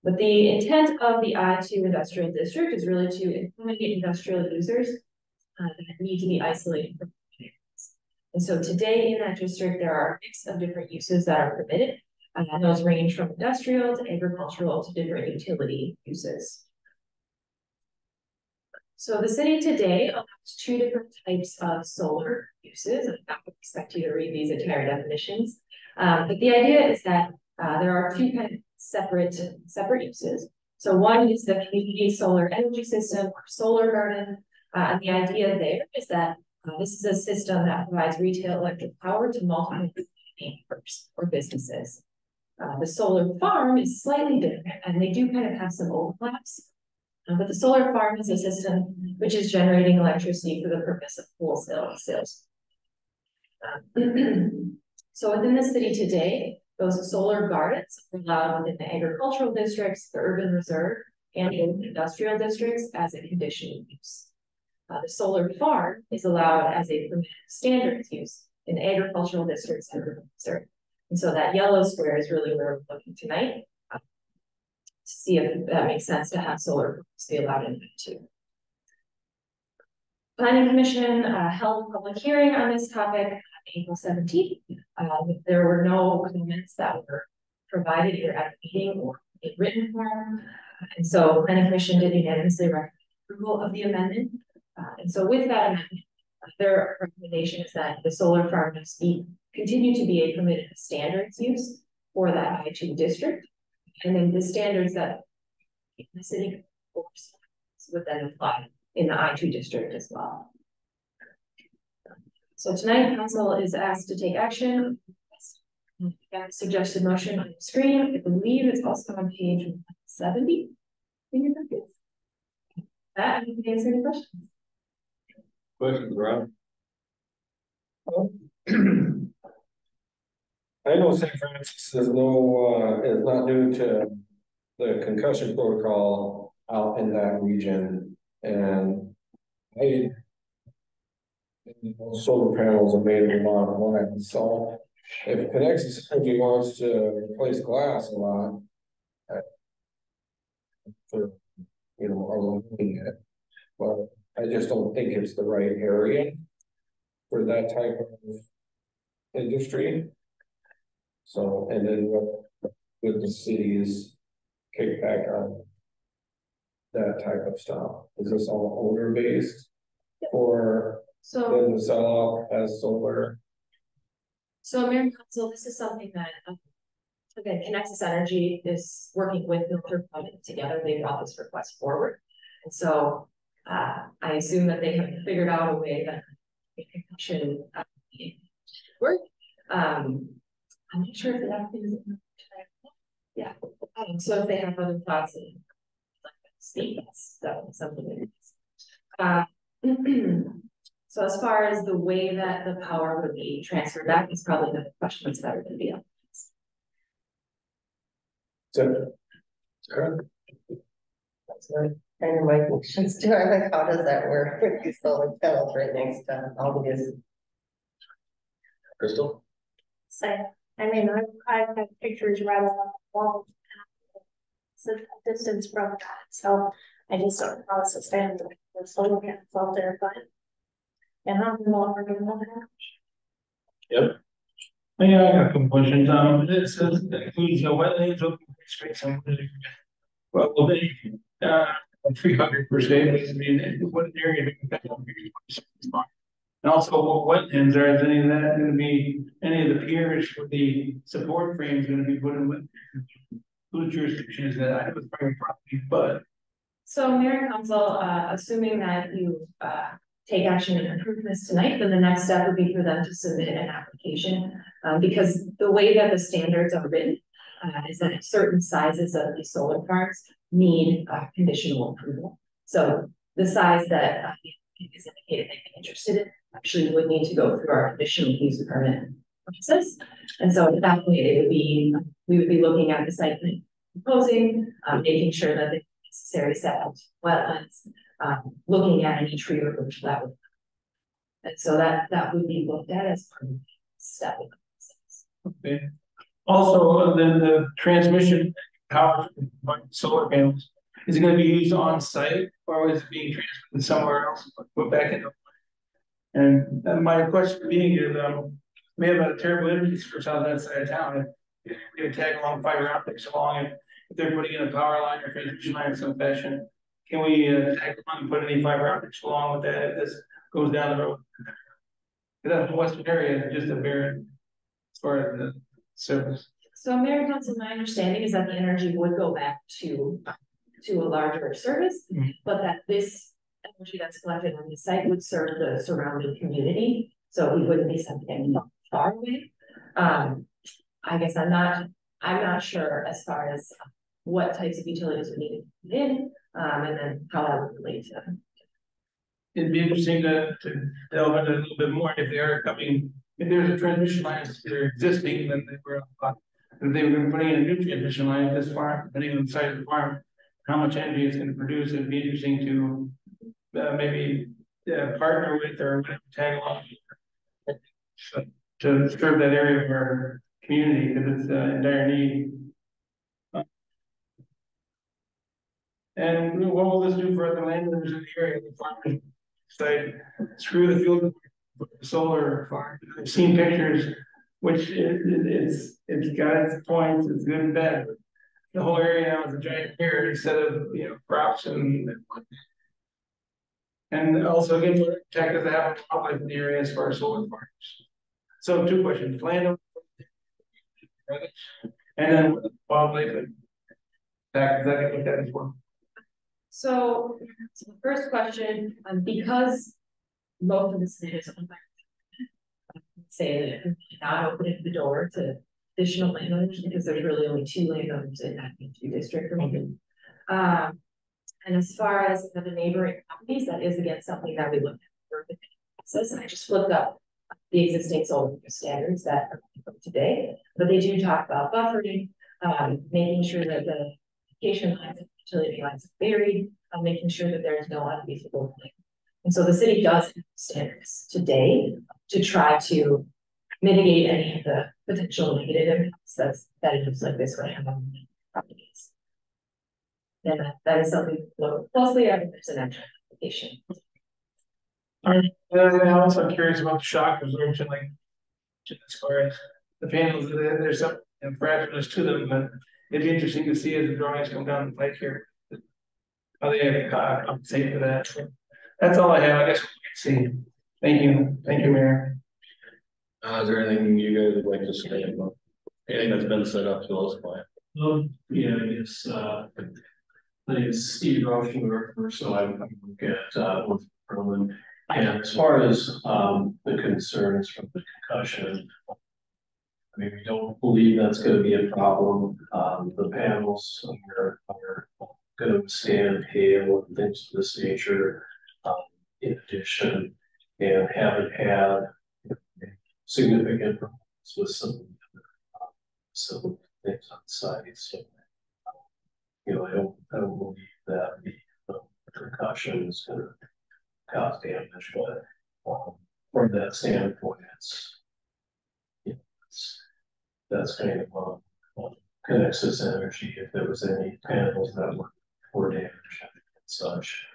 But the intent of the I2 industrial district is really to accommodate industrial users that need to be isolated from areas. And so today in that district, there are a mix of different uses that are permitted. And those range from industrial to agricultural to different utility uses. So the city today allows two different types of solar uses. I'm not going to expect you to read these entire definitions. But the idea is that there are two kind of separate uses. So one is the community solar energy system or solar garden. And the idea there is that this is a system that provides retail electric power to multiple neighbors or businesses. The solar farm is slightly different and they do kind of have some overlaps. But the solar farm is a system which is generating electricity for the purpose of wholesale sales. So within the city today, those solar gardens are allowed within the agricultural districts, the urban reserve, and in industrial districts as a conditional use. The solar farm is allowed as a permitted standards use in the agricultural districts and urban reserve. And so that yellow square is really where we're looking tonight. To see if that makes sense to have solar be allowed in too. Planning Commission held a public hearing on this topic on April 17th. There were no comments that were provided either at the meeting or in written form. And so Planning Commission did unanimously recommend approval of the amendment. And so with that amendment, their recommendation is that the solar farm must continue to be a permitted standards use for that I2 district. And then the standards that the city would then apply in the I2 district as well. So tonight, council is asked to take action. Suggested motion on the screen. I believe it's also on page 70 in your packets. That, I can answer any questions. Questions, Rob? I know St. Francis is not due to the concussion protocol out in that region, and solar panels are made of a lot of land. So if Conexus Energy wants to replace glass a lot, for looking at, but I just don't think it's the right area for that type of industry. So, and then with the city's kickback on that type of stuff, is this all owner based or then the sell out as solar? So Mayor and Council, this is something that again, Conexus Energy is working with Milford Project together. They brought this request forward, and so I assume that they have figured out a way that it should work. I'm not sure if that is. Yeah, so if they have other thoughts, speak, that's something. So as far as the way that the power would be transferred back is probably the questions that are going to be up. So, That's right. Kind of my questions too. I'm like, how does that work with these solar panels right next to all these? Crystal? So, I mean, I've got pictures right along the wall. It's a distance from that, so I just don't know how to stand the solar panels out there, but. And I'm more than one half. Yep. Yeah, I got a couple questions. It says that includes no wetlands, open space, and well, they, 300 per se, but I mean, what area do you think? And also, what wetlands are any of that going to be? Any of the piers for the support frames going to be put in with? Whose jurisdiction is that? I know it's private property, but. So Mayor and Council, assuming that you take action and approve this tonight, then the next step would be for them to submit an application. Because the way that the standards are written is that certain sizes of these solar farms need conditional approval. So the size that is indicated that you're interested in actually would need to go through our conditional use permit process. And so at that point, it would be, we would be looking at the site plan proposing, making sure that the necessary set of wetlands, looking at any tree removal that would. And so that would be looked at as part of the step. Okay. Also, then the transmission power from solar panels, is it going to be used on site or is it being transmitted somewhere else? Put back in. And my question being is, we have a terrible energy source on that side of town. If we tag along fiber optics along it, if they're putting in a power line or transmission line of some fashion, can we tag along and put any fiber optics along with that if this goes down the road? That western area is just a barren as far as the service. So Mayor and Council, my understanding is that the energy would go back to a larger service, but that this energy that's collected on the site would serve the surrounding community. So we wouldn't be sending any far away. I guess I'm not sure as far as what types of utilities we need to put in, and then how that would relate to. It'd be interesting to delve into a little bit more if they are coming, if there's a transmission line that are existing, then they were, if they were putting in a new transmission line this farm, depending on the size of the farm, how much energy it's going to produce, it'd be interesting to maybe partner with or tag along to serve that area of our community because it's in dire need. And what will this do for other landowners in the area? The farmers say, screw the field solar farm. I've seen pictures, which it's got its points, it's good and bad. The whole area now is a giant pier instead of crops and also again protect the habitat wildlife in the area as far as solar farms. So 2 questions: landowner and then wildlife and that get looked at as well. So the first question, because most of the state is owned by, say that not opening the door to additional landowners because there's really only 2 landowners in that district. And as far as the neighboring properties, that is again something that we look at for the process. And I just flipped up the existing solar standards that are today, but they do talk about buffering, making sure that the communication lines and utility lines are buried, making sure that there is no unfeasible plan. And so the city does have standards today to try to mitigate any of the potential negative impacts that it looks like this would have on properties. And that is something to look closely at if there's an actual application. I'm also curious about the shock absorption, like as far as the panels, there's some fragileness to them, but it'd be interesting to see as the drawings come down the pike here, how they compensate for that. So that's all I have. I guess we can see. Thank you, Mayor. Is there anything you guys would like to say about anything that's been set up to those clients? Yeah, my name is Steve Rauschenberger, so I work at North Berlin. And as far as the concerns from the concussion, I mean, we don't believe that's gonna be a problem. The panels are gonna withstand hail and things of this nature. In addition, and haven't had significant problems with some things on site. So, you know, I don't believe that the concussion is gonna cause damage, but from that standpoint, that's kind of Conexus Energy, if there was any panels that were damaged and such.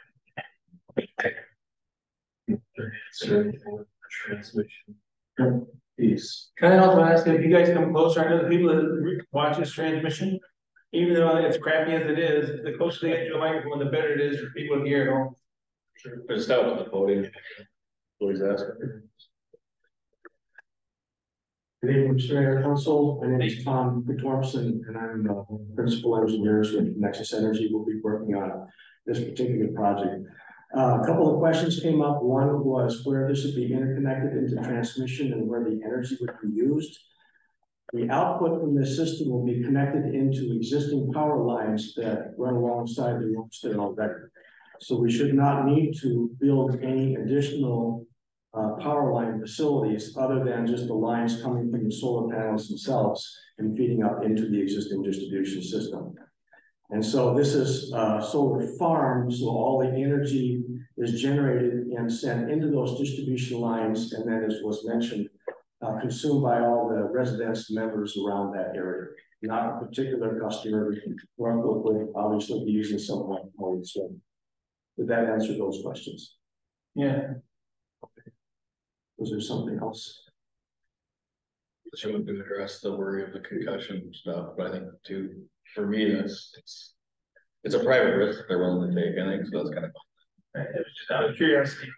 Transmission piece. Can I also ask if you guys come closer, I know the people that watch this transmission, even though it's crappy as it is, the closer they get to the microphone, the better it is for people to hear it all. Sure. Just out on the podium. Please ask. Good evening, Mr. Mayor, Council. My name is Tom Guttormson, and I'm principal engineers with Nexus Energy. We'll be working on this particular project. A couple of questions came up. One was where this would be interconnected into transmission and where the energy would be used. The output from this system will be connected into existing power lines that run alongside the ones that are already. So we should not need to build any additional power line facilities other than just the lines coming from the solar panels themselves and feeding up into the existing distribution system. And so this is a solar farm, so all the energy is generated and sent into those distribution lines, and then, as was mentioned, consumed by all the residents and members around that area. Not a particular customer would obviously be using something like so. Did that answer those questions? Yeah. Was there something else? She would address the worry of the concussion stuff, but I think too, for me, it's a private risk they're willing to take, I think, so that's kind of. It was just out of curiosity.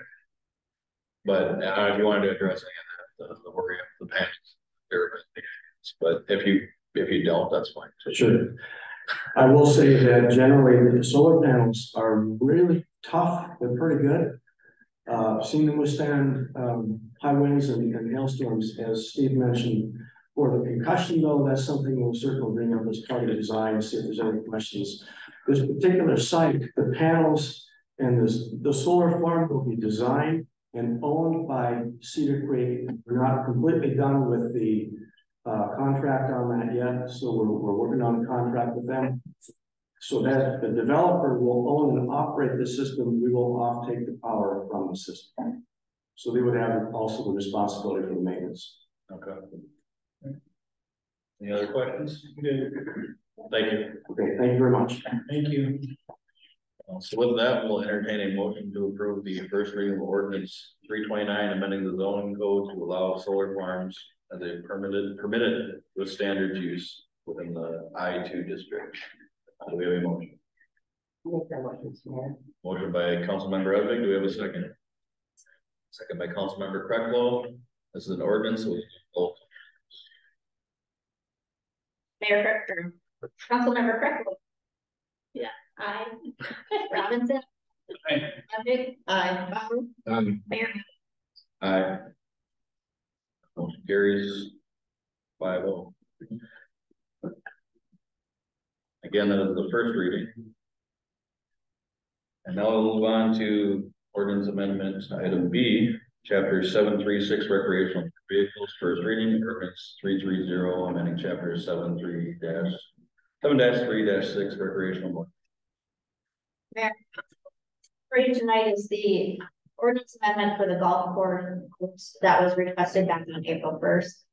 But if you wanted to address any of that, the worry of the panels, but if you don't, that's fine. Sure. I will say that generally the solar panels are really tough. They're pretty good. Seen them withstand high winds and hailstorms, as Steve mentioned. For the concussion, though, that's something we'll certainly bring up as part of the design, see if there's any questions. This particular site, the panels and the solar farm will be designed and owned by Cedar Creek. We're not completely done with the contract on that yet, so we're working on a contract with them. So that the developer will own and operate the system, we will offtake the power from the system. So they would have also the responsibility for the maintenance. Okay. Any other questions? Thank you. Okay, thank you very much. Thank you. So with that, we'll entertain a motion to approve the first reading of ordinance 329, amending the zoning code to allow solar farms as a permitted with standard use within the I-2 district. Do we have a motion? Make that motion, Mayor. Motion by Councilmember Edvig. Do we have a second? Second by Councilmember Krecklo. This is an ordinance. Mayor Councilmember Krecklo. Yeah, aye. Robinson. Aye. Edvig. Aye. Mayor. Aye. Motion carries 5-0. Again, that is the first reading. And now we'll move on to ordinance amendment item B, chapter 736 recreational vehicles, first reading, ordinance 330, amending chapter 7-3-6 recreational. Mayor, for you tonight is the ordinance amendment for the golf course that was requested back on April 1st.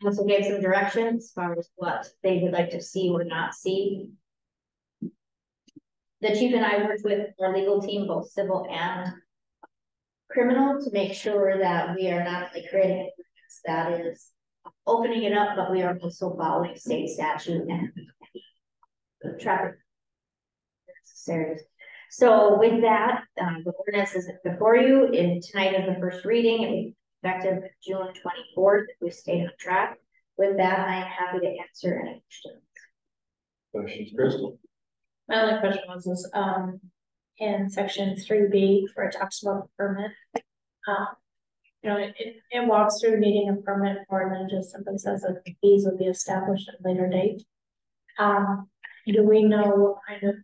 Also gave some direction as far as what they would like to see or not see. The chief and I worked with our legal team, both civil and criminal, to make sure that we are not like creating that is opening it up, but we are also following state statute and the traffic necessary. So with that, the ordinance is before you, and tonight is the first reading. It was effective June 24th. If we stay on track. With that, I am happy to answer any questions. Questions, Crystal? My only question was in section 3B where it talks about the permit. you know, it walks through needing a permit for it and just simply says that the fees will be established at a later date. Do we know what kind of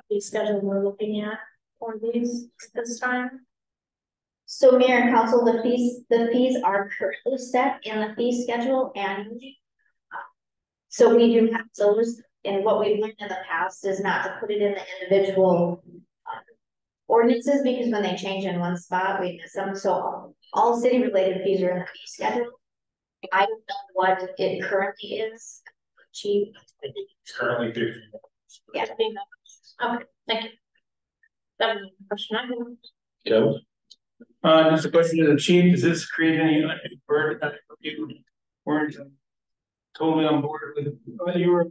fee schedule we're looking at for these this time? So Mayor and Council, the fees are currently set in the fee schedule annually. So we do have those, and what we've learned in the past is not to put it in the individual ordinances, because when they change in one spot, we miss them. So all city related fees are in the fee schedule. I don't know what it currently is. Chief. It's currently 50. Yeah. Okay, thank you. That was a question I had. Kevin? Just a question to the chief, does this create any burden that you weren't totally on board with? You were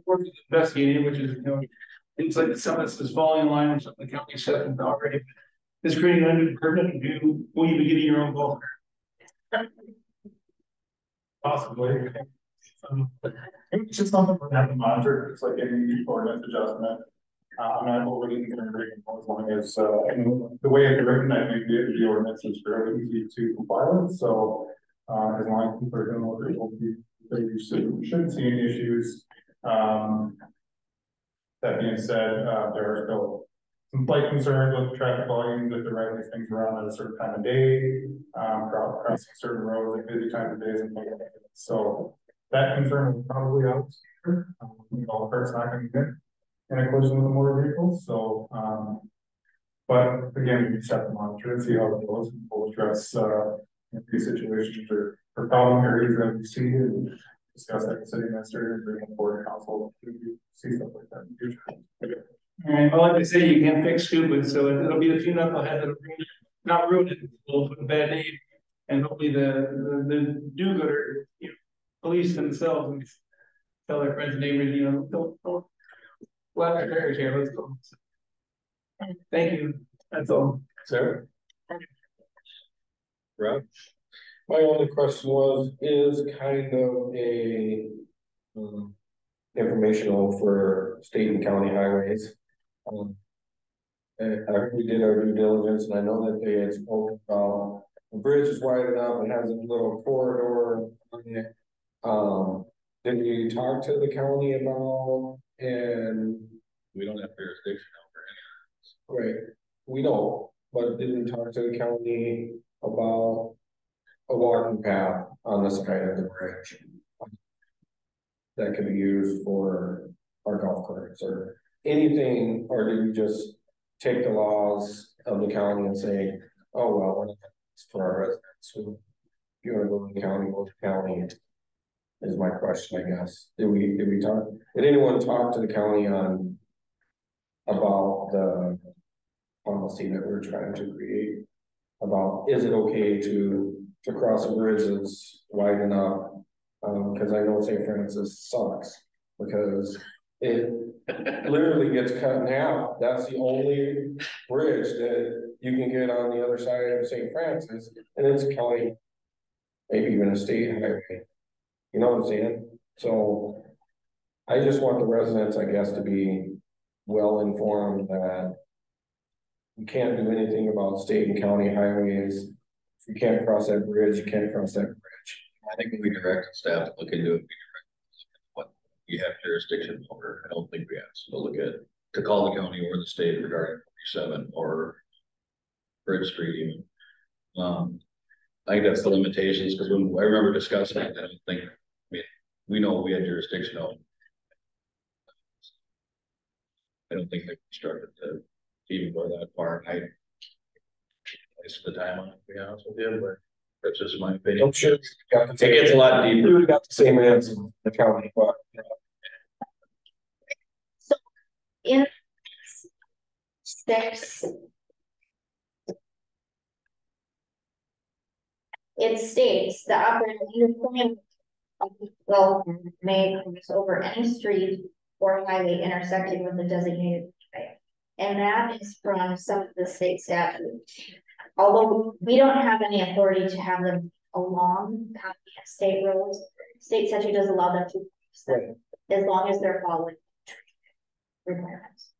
investigating, which is, you know, things like some of this is falling in line with something the county said already. Is creating an undue burden, will you be getting your own ball? Possibly. It's just something we have to monitor. It's like any ordinance adjustment. I'm not overly concerned as long as, the way it's written, I think the ordinance is fairly easy to comply with. So, as long as people are doing what they're supposed to do, we shouldn't see any issues. That being said, there are still some slight concerns with traffic volumes if they're riding these things around at a certain time of day, crossing certain roads at busy times of days and things like that. So that concern is probably out. All the cars not going to get in a collision with a motor vehicle. So, but again, we just have to monitor and see how it goes. And we'll address these situations or problem areas that we see and discuss that with city administrator and bring forward to council to see stuff like that in the future. And well, like they say, you can't fix stupid, so it'll be the few knuckleheads that'll not ruin it, we'll put a bad name. And hopefully the do-gooder, you know, police themselves and tell their friends and neighbors, you know, don't flat our tires here, let's go. Thank you, that's all. Sarah? Rob? My only question is kind of a informational for state and county highways. And I heard we did our due diligence, and I know that they had spoken about the bridge is wide enough and has a little corridor on it. Did you talk to the county about, and We don't have jurisdiction over right, we don't, but did we talk to the county about a walking path on the side of the bridge that could be used for our golf carts or anything, or did we just take the laws of the county and say, oh, well, we're not for our residents, so if you want to go to the county, go to the county, is my question, I guess. Did anyone talk to the county on about the policy that we're trying to create about, is it okay to cross a bridge that's wide enough? Because I know St. Francis sucks because it literally gets cut in half. That's the only bridge that you can get on the other side of St. Francis, and it's a county, maybe even a state highway. You know what I'm saying? So I just want the residents, I guess, to be well informed that you can't do anything about state and county highways. If you can't cross that bridge, you can't cross that bridge. I think when we direct staff to look into it, what you have jurisdiction over. I don't think we have to look at, to call the county or the state regarding 47 or Bridge Street even. I think that's the limitations, because when I remember discussing it, I don't think, I mean, we know we had jurisdiction on. I don't think they constructed to even go that far. I wasted the time on it, to be honest with you, but that's just my opinion. I'm sure it gets a lot deeper. We got the same answer in the county, but So in 6, it states the operator uniform will may cross over any street or highway intersecting with the designated way. And that is from some of the state statutes. Although we don't have any authority to have them along state roads, state statute does allow them to cross them as long as they're following requirements.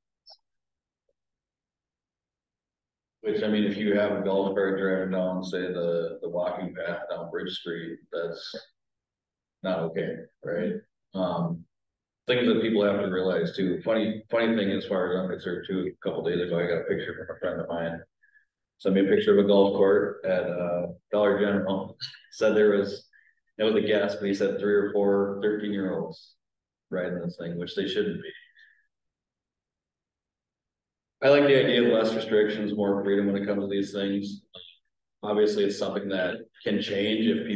Which, I mean, if you have a golf cart driving down, say, the walking path down Bridge Street, that's not okay, right? Things that people have to realize too. Funny thing as far as I'm concerned too, a couple days ago, I got a picture from a friend of mine. Sent me a picture of a golf court at Dollar General. Said it was a guess, but he said 3 or 4 13-year-olds riding this thing, which they shouldn't be. I like the idea of less restrictions, more freedom when it comes to these things. Obviously, it's something that can change if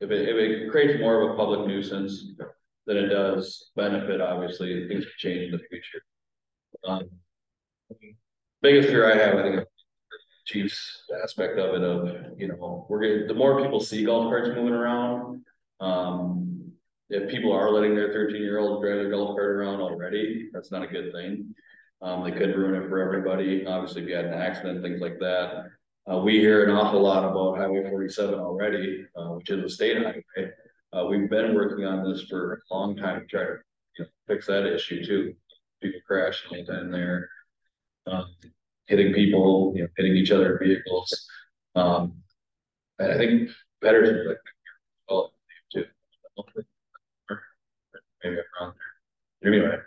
it creates more of a public nuisance than it does benefit. Obviously, things can change in the future. Biggest fear I have, I think, Chief's aspect of it the more people see golf carts moving around, if people are letting their 13-year-olds drive their golf cart around already, that's not a good thing. They could ruin it for everybody. Obviously, if you had an accident, things like that. We hear an awful lot about Highway 47 already, which is a state highway. We've been working on this for a long time to try to fix that issue too. People crashing all the time there, hitting people, hitting each other in vehicles. I think Patterson like too. Maybe I'm wrong there. Anyway.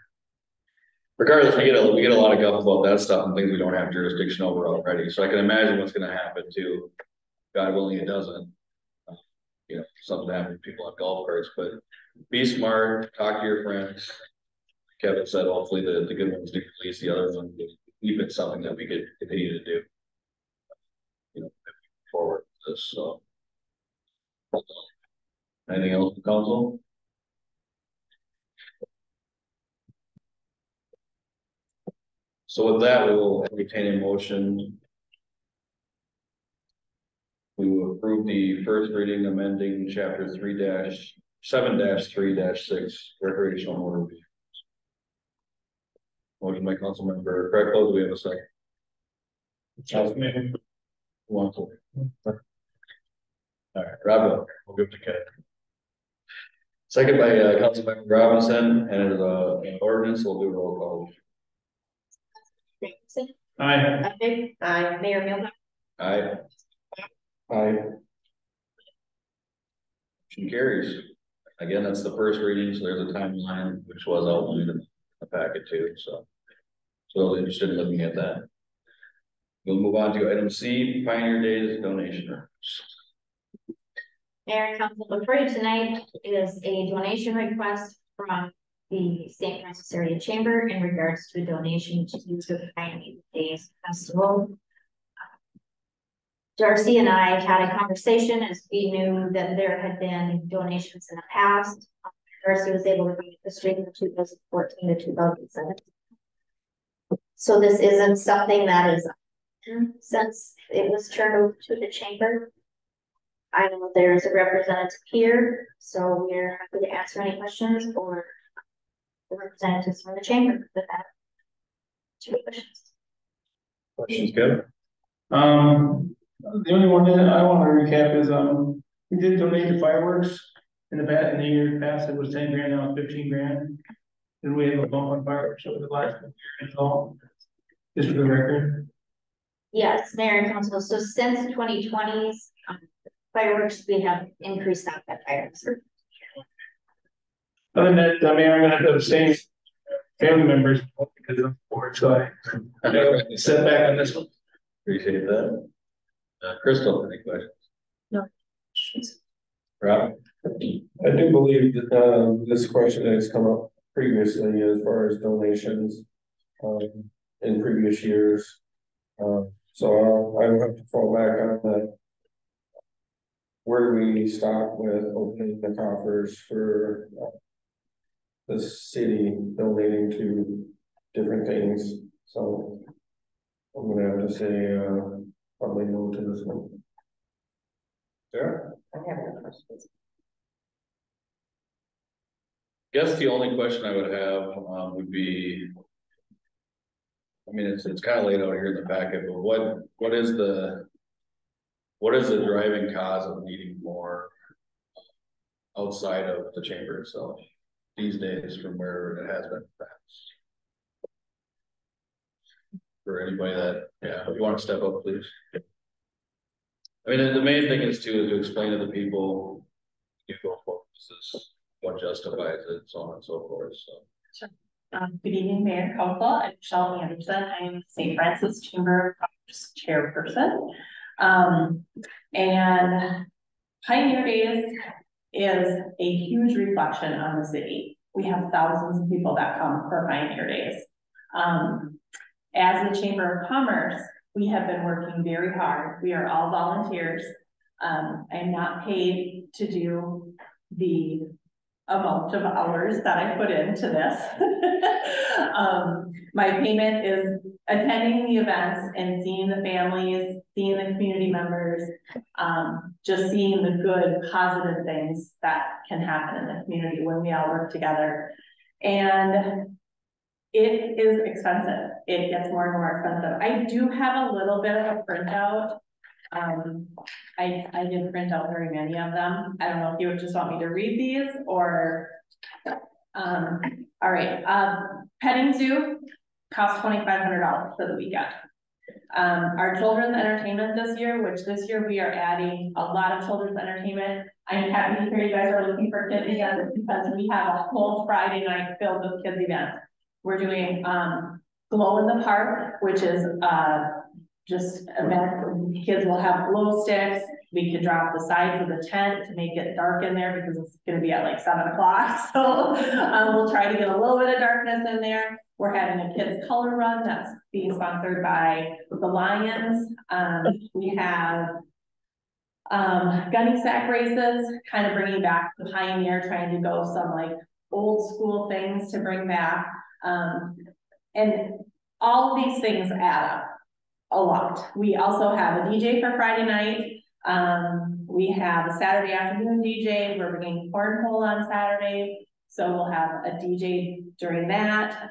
Regardless, we get a lot of guff about that stuff and things we don't have jurisdiction over already. So I can imagine what's going to happen too. God willing, it doesn't. Something happens to people on golf carts. But be smart. Talk to your friends. Kevin said, hopefully the good ones do release, the other ones keep it something that we could continue to do. Forward with this. So, anything else from council? So with that, we will entertain a motion. We will approve the first reading amending chapter 7-3-6 recreational motor vehicles. Motion by Councilmember Krecklo. Do we have a second? Councilman. All right, Rob, we'll give it to Ken. Second by Councilmember Robinson, and an ordinance, we'll do a roll call. Aye. Aye. Mayor Milner. Aye. Aye. Motion carries. Again, that's the first reading, so there's a timeline, which was outlined in the packet too, so those interested in looking at that. We'll move on to item C, Pioneer Days donation request. Mayor and Council, before you tonight is a donation request from the St. Francis Area Chamber in regards to a donation to the Pioneer Days Festival. Darcy and I had a conversation as we knew that there had been donations in the past. Darcy was able to read the stream from 2014 to 2017. So this isn't something that is since it was turned over to the chamber. I know there's a representative here, so we're happy to answer any questions or the representatives from the chamber with that. 2 questions. Questions, Kevin? The only one that I want to recap is we did donate to fireworks in the year past. It was 10 grand, now it's 15 grand. And we have a bump on fireworks over the last year as well. Just for the record. Yes, Mayor and Council. So since 2020's fireworks, we have increased that by fireworks. Other than that, Mayor, I'm gonna have to abstain family members because of the board, so I set back on this one. Appreciate that. Crystal, any questions? No. Rob? I do believe that this question has come up previously as far as donations in previous years. So I will have to fall back on that. Where do we stop with opening the coffers for the city donating to different things? So I'm gonna have to say probably no to this one. Yeah. I have no questions. Guess the only question I would have would be, I mean, it's kind of laid out here in the packet, but what is the driving cause of needing more outside of the chamber itself these days from where it has been in the past? for anybody that, yeah, if you want to step up, please. I mean, the main thing is to explain to the people, you go for this is what justifies it, so on and so forth, so. Good evening, Mayor Council. I'm Michelle Anderson. I am St. Francis Chamber of Commerce chairperson. And Pioneer Days is a huge reflection on the city. We have thousands of people that come for Pioneer Days. As the Chamber of Commerce, we have been working very hard. We are all volunteers. I am not paid to do the amount of hours that I put into this. My payment is attending the events and seeing the families, seeing the community members, just seeing the good, positive things that can happen in the community when we all work together. And it is expensive. It gets more and more expensive. I do have a little bit of a printout. I didn't print out very many of them. I don't know if you would just want me to read these or, all right. Petting zoo costs $2,500 for the weekend. Our children's entertainment this year, which this year we are adding a lot of children's entertainment. I'm happy to hear you guys are looking for kids events because we have a whole Friday night filled with kids events. We're doing glow in the park, which is just imagine kids will have glow sticks. We can drop the sides of the tent to make it dark in there because it's going to be at like 7 o'clock. So we'll try to get a little bit of darkness in there. We're having a kids color run that's being sponsored by the Lions. We have gunny sack races, kind of bringing back the Pioneer, trying to go some like old school things to bring back. And all of these things add up a lot. We also have a DJ for Friday night. We have a Saturday afternoon DJ. We're bringing cornhole on Saturday. So we'll have a DJ during that.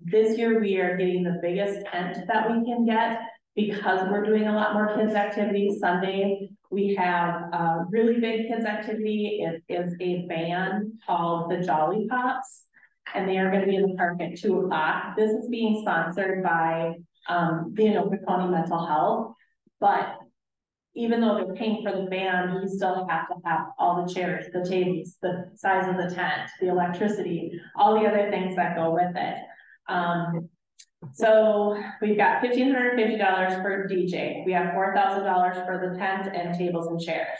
This year we are getting the biggest tent that we can get because we're doing a lot more kids activities. Sunday, we have a really big kids activity. It is a band called the Jolly Pops, and they are going to be in the park at 2 o'clock. This is being sponsored by the Anoka County Mental Health, but even though they're paying for the band, you still have to have all the chairs, the tables, the size of the tent, the electricity, all the other things that go with it. So we've got $1,550 for DJ. We have $4,000 for the tent and tables and chairs.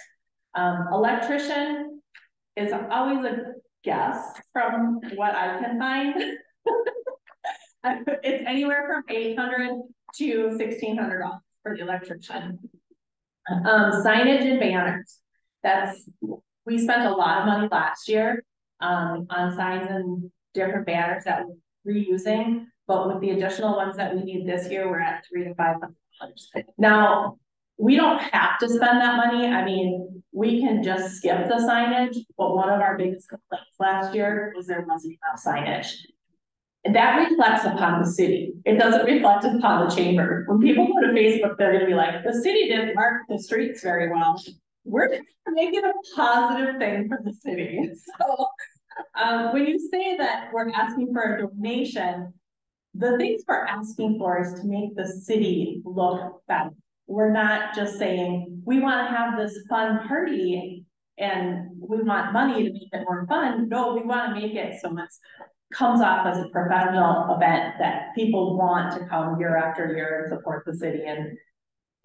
Electrician is always a guess from what I can find. It's anywhere from $800 to $1,600 for the electrician. Signage and banners. We spent a lot of money last year on signs and different banners that we're reusing, but with the additional ones that we need this year, we're at $300 to $500. Now, we don't have to spend that money. I mean, we can just skip the signage, but one of our biggest complaints last year was there wasn't enough signage. That reflects upon the city. It doesn't reflect upon the chamber. When people go to Facebook, they're going to be like, the city didn't mark the streets very well. We're making a positive thing for the city. So when you say that we're asking for a donation, the things we're asking for is to make the city look better. We're not just saying, we want to have this fun party and we want money to make it more fun. No, we want to make it so it's comes off as a professional event that people want to come year after year and support the city and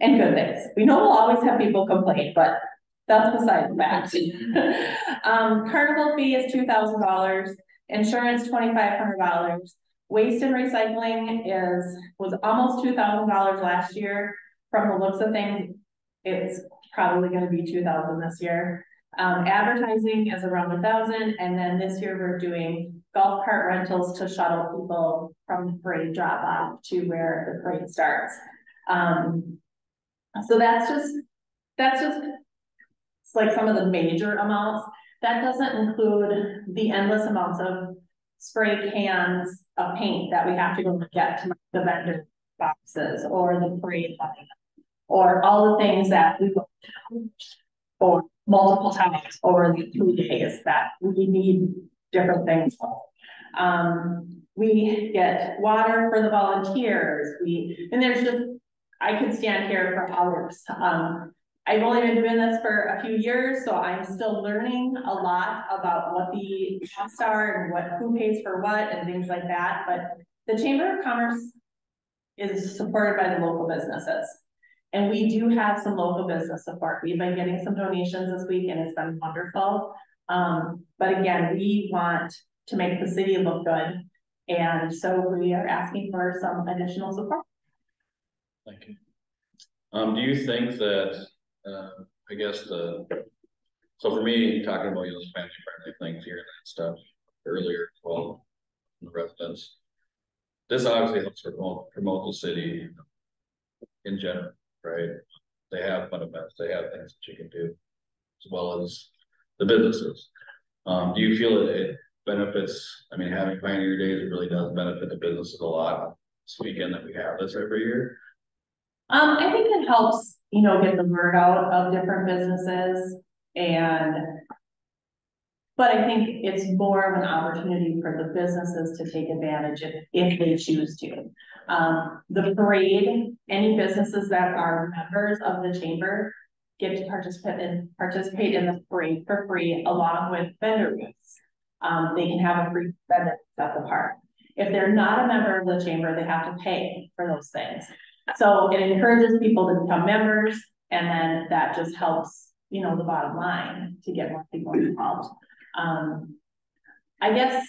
good things. We know we'll always have people complain, but that's beside the fact. Carnival fee is $2,000, insurance $2,500, waste and recycling was almost $2,000 last year. From the looks of things, it's probably going to be $2,000 this year. Advertising is around $1,000, and then this year we're doing golf cart rentals to shuttle people from the parade drop off to where the parade starts. So that's just it's like some of the major amounts. That doesn't include the endless amounts of spray cans of paint that we have to go get to the vendor boxes or the parade line, or all the things that we go for multiple times over the 2 days that we need different things. we get water for the volunteers, and there's just, I could stand here for hours. I've only been doing this for a few years, so I'm still learning a lot about what the costs are and who pays for what and things like that. But the Chamber of Commerce is supported by the local businesses. And we do have some local business support. We've been getting some donations this week and it's been wonderful. But again, we want to make the city look good. And so we are asking for some additional support. Thank you. Do you think that, I guess so for me, talking about, those family friendly things here and that stuff earlier, well, the residents, this obviously helps promote the city in general, right? They have fun events, they have things that you can do, as well as the businesses. Do you feel that it benefits, I mean, having Pioneer Days, it really does benefit the businesses a lot this weekend that we have this every year? I think it helps, get the word out of different businesses but I think it's more of an opportunity for the businesses to take advantage if they choose to. The parade, any businesses that are members of the chamber get to participate in the parade for free along with vendor booths. They can have a free vendor at the park. If they're not a member of the chamber, they have to pay for those things. So it encourages people to become members, and then that just helps, the bottom line to get more people involved. I guess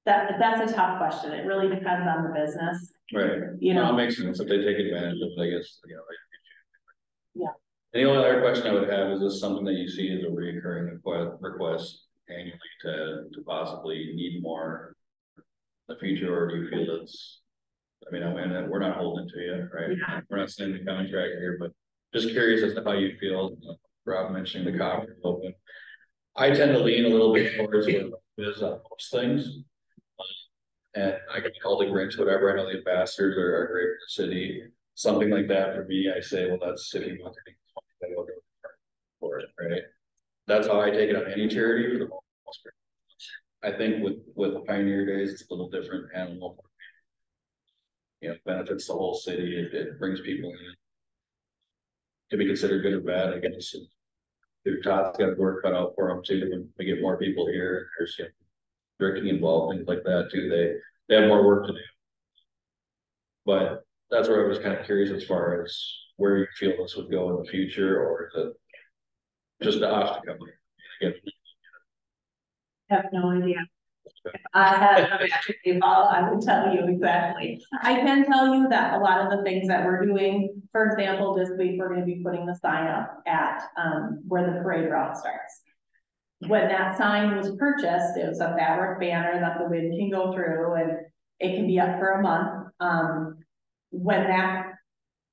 that's a tough question. It really depends on the business. Right. It makes sense if they take advantage of it, I guess, Yeah. And the only other question I would have is this something that you see as a recurring request annually to possibly need more in the future, or do you feel it's, and we're not holding it to you, right? Yeah. We're not saying the contract here, but just curious as to how you feel. Rob mentioning the copper open. I tend to lean a little bit towards what is on most things. And I can call the Grinch, whatever. I know the ambassadors are great for the city. Something like that for me, I say, well, that's city marketing for it, right? That's how I take it on any charity for the most part. I think with Pioneer Days, it's a little different animal. Benefits the whole city. It brings people in. To be considered good or bad, I guess. Todd's got work cut out for them too. When we get more people here, there's drinking involved, things like that too. They have more work to do. But that's where I was kind of curious as far as where you feel this would go in the future, or is it just the obstacle? I have no idea. If I had a magic ball, I would tell you exactly. I can tell you that a lot of the things that we're doing, for example, this week we're going to be putting the sign up at where the parade route starts. When that sign was purchased, it was a fabric banner that the wind can go through, and it can be up for a month. When that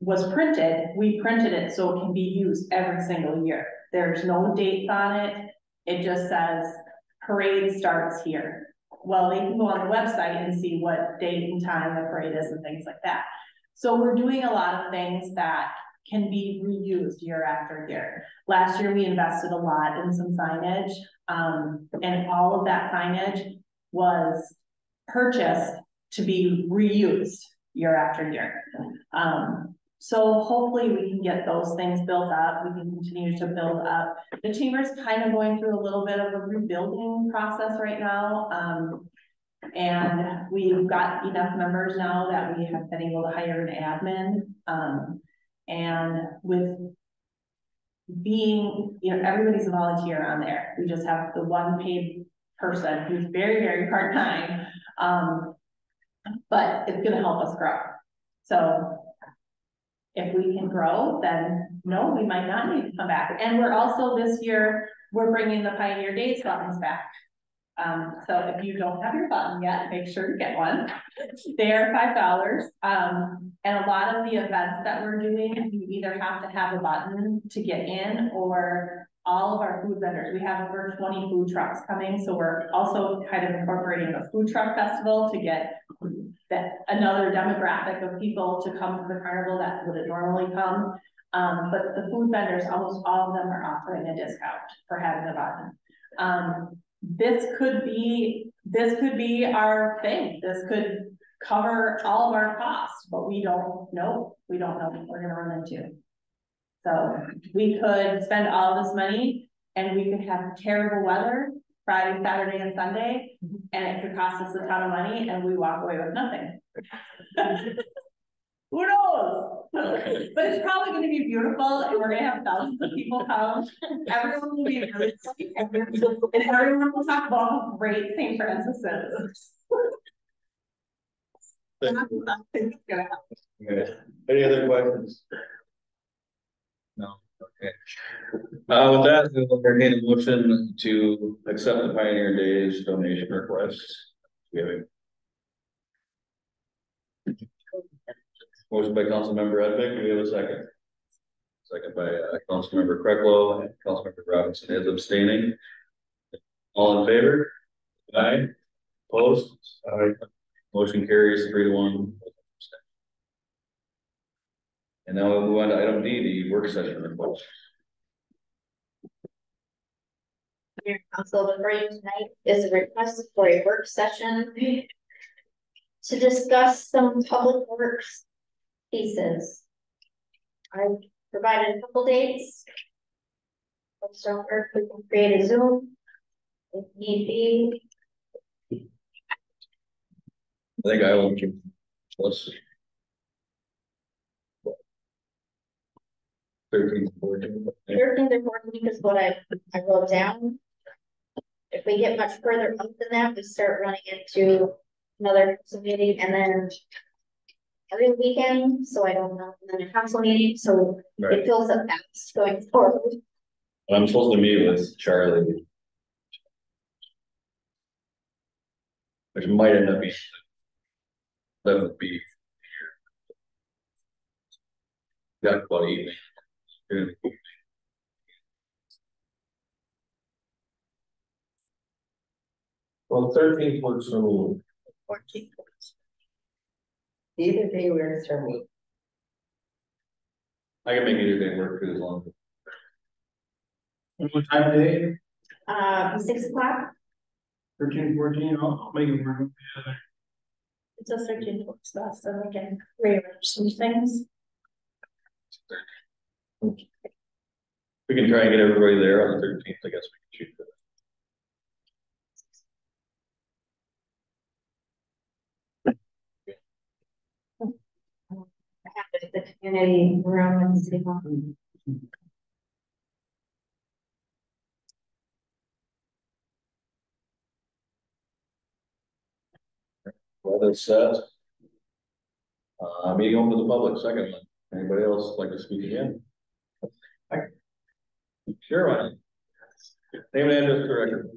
was printed, we printed it so it can be used every single year. There's no dates on it. It just says parade starts here. Well, they can go on the website and see what date and time the parade is and things like that. So we're doing a lot of things that can be reused year after year. Last year, we invested a lot in some signage, and all of that signage was purchased to be reused year after year. So hopefully we can get those things built up. We can continue to build up. The chamber's kind of going through a little bit of a rebuilding process right now. And we've got enough members now that we have been able to hire an admin. And with being, everybody's a volunteer on there. We just have the one paid person who's very, very part-time. But it's going to help us grow. So if we can grow, then no, we might not need to come back. And we're also this year, we're bringing the Pioneer Days buttons back. So if you don't have your button yet, make sure to get one. They are $5. And a lot of the events that we're doing, you either have to have a button to get in, or all of our food vendors. We have over 20 food trucks coming. So we're also kind of incorporating a food truck festival to get another demographic of people to come to the carnival that wouldn't normally come. But the food vendors, almost all of them are offering a discount for having a button. This could be this could be our thing, this could cover all of our costs, but we don't know what we're gonna run into. So we could spend all this money and we could have terrible weather Friday, Saturday, and Sunday, and it could cost us a ton of money and we walk away with nothing. Who knows? But it's probably gonna be beautiful and we're gonna have thousands of people come. Everyone will be really sweet and everyone will talk about how great St. Francis is. That's what I think is gonna happen. Okay. Any other questions? No, okay. With that, we'll entertain a motion to accept the Pioneer Days donation request. We have a motion by Councilmember Edvik. Do we have a second? Second by Councilmember Krecklow, and Councilmember Robinson is abstaining. All in favor? Aye. Opposed? Aye. Motion carries 3-1. And now we'll move on to item D, the work session request. Mayor Council, before you tonight is a request for a work session to discuss some public works pieces. I provided a couple dates. Folks don't work, we can create a Zoom if need be. I think I will keep. Let's. 13th, 14th. 13th or 14th is what I wrote down. If we get much further up than that, we start running into another council meeting and then every weekend, so I don't know, and then a council meeting, so Right. it fills up fast going forward. I'm supposed to meet with Charlie. Which might end up being. That would be. Got about evening. Well, 13th works for me. 14th. Either day works for me. I can make either day work too as long. What time of day? 6 o'clock. 13, 14, I'll make it work. It's a 13 works best, and we can rearrange some things. We can try and get everybody there on the 13th, I guess we can shoot for that. The community room and city hall. Well, that's set. Meeting open to the public, second one. Anybody else like to speak again? Sure, why not? Name and address for the record.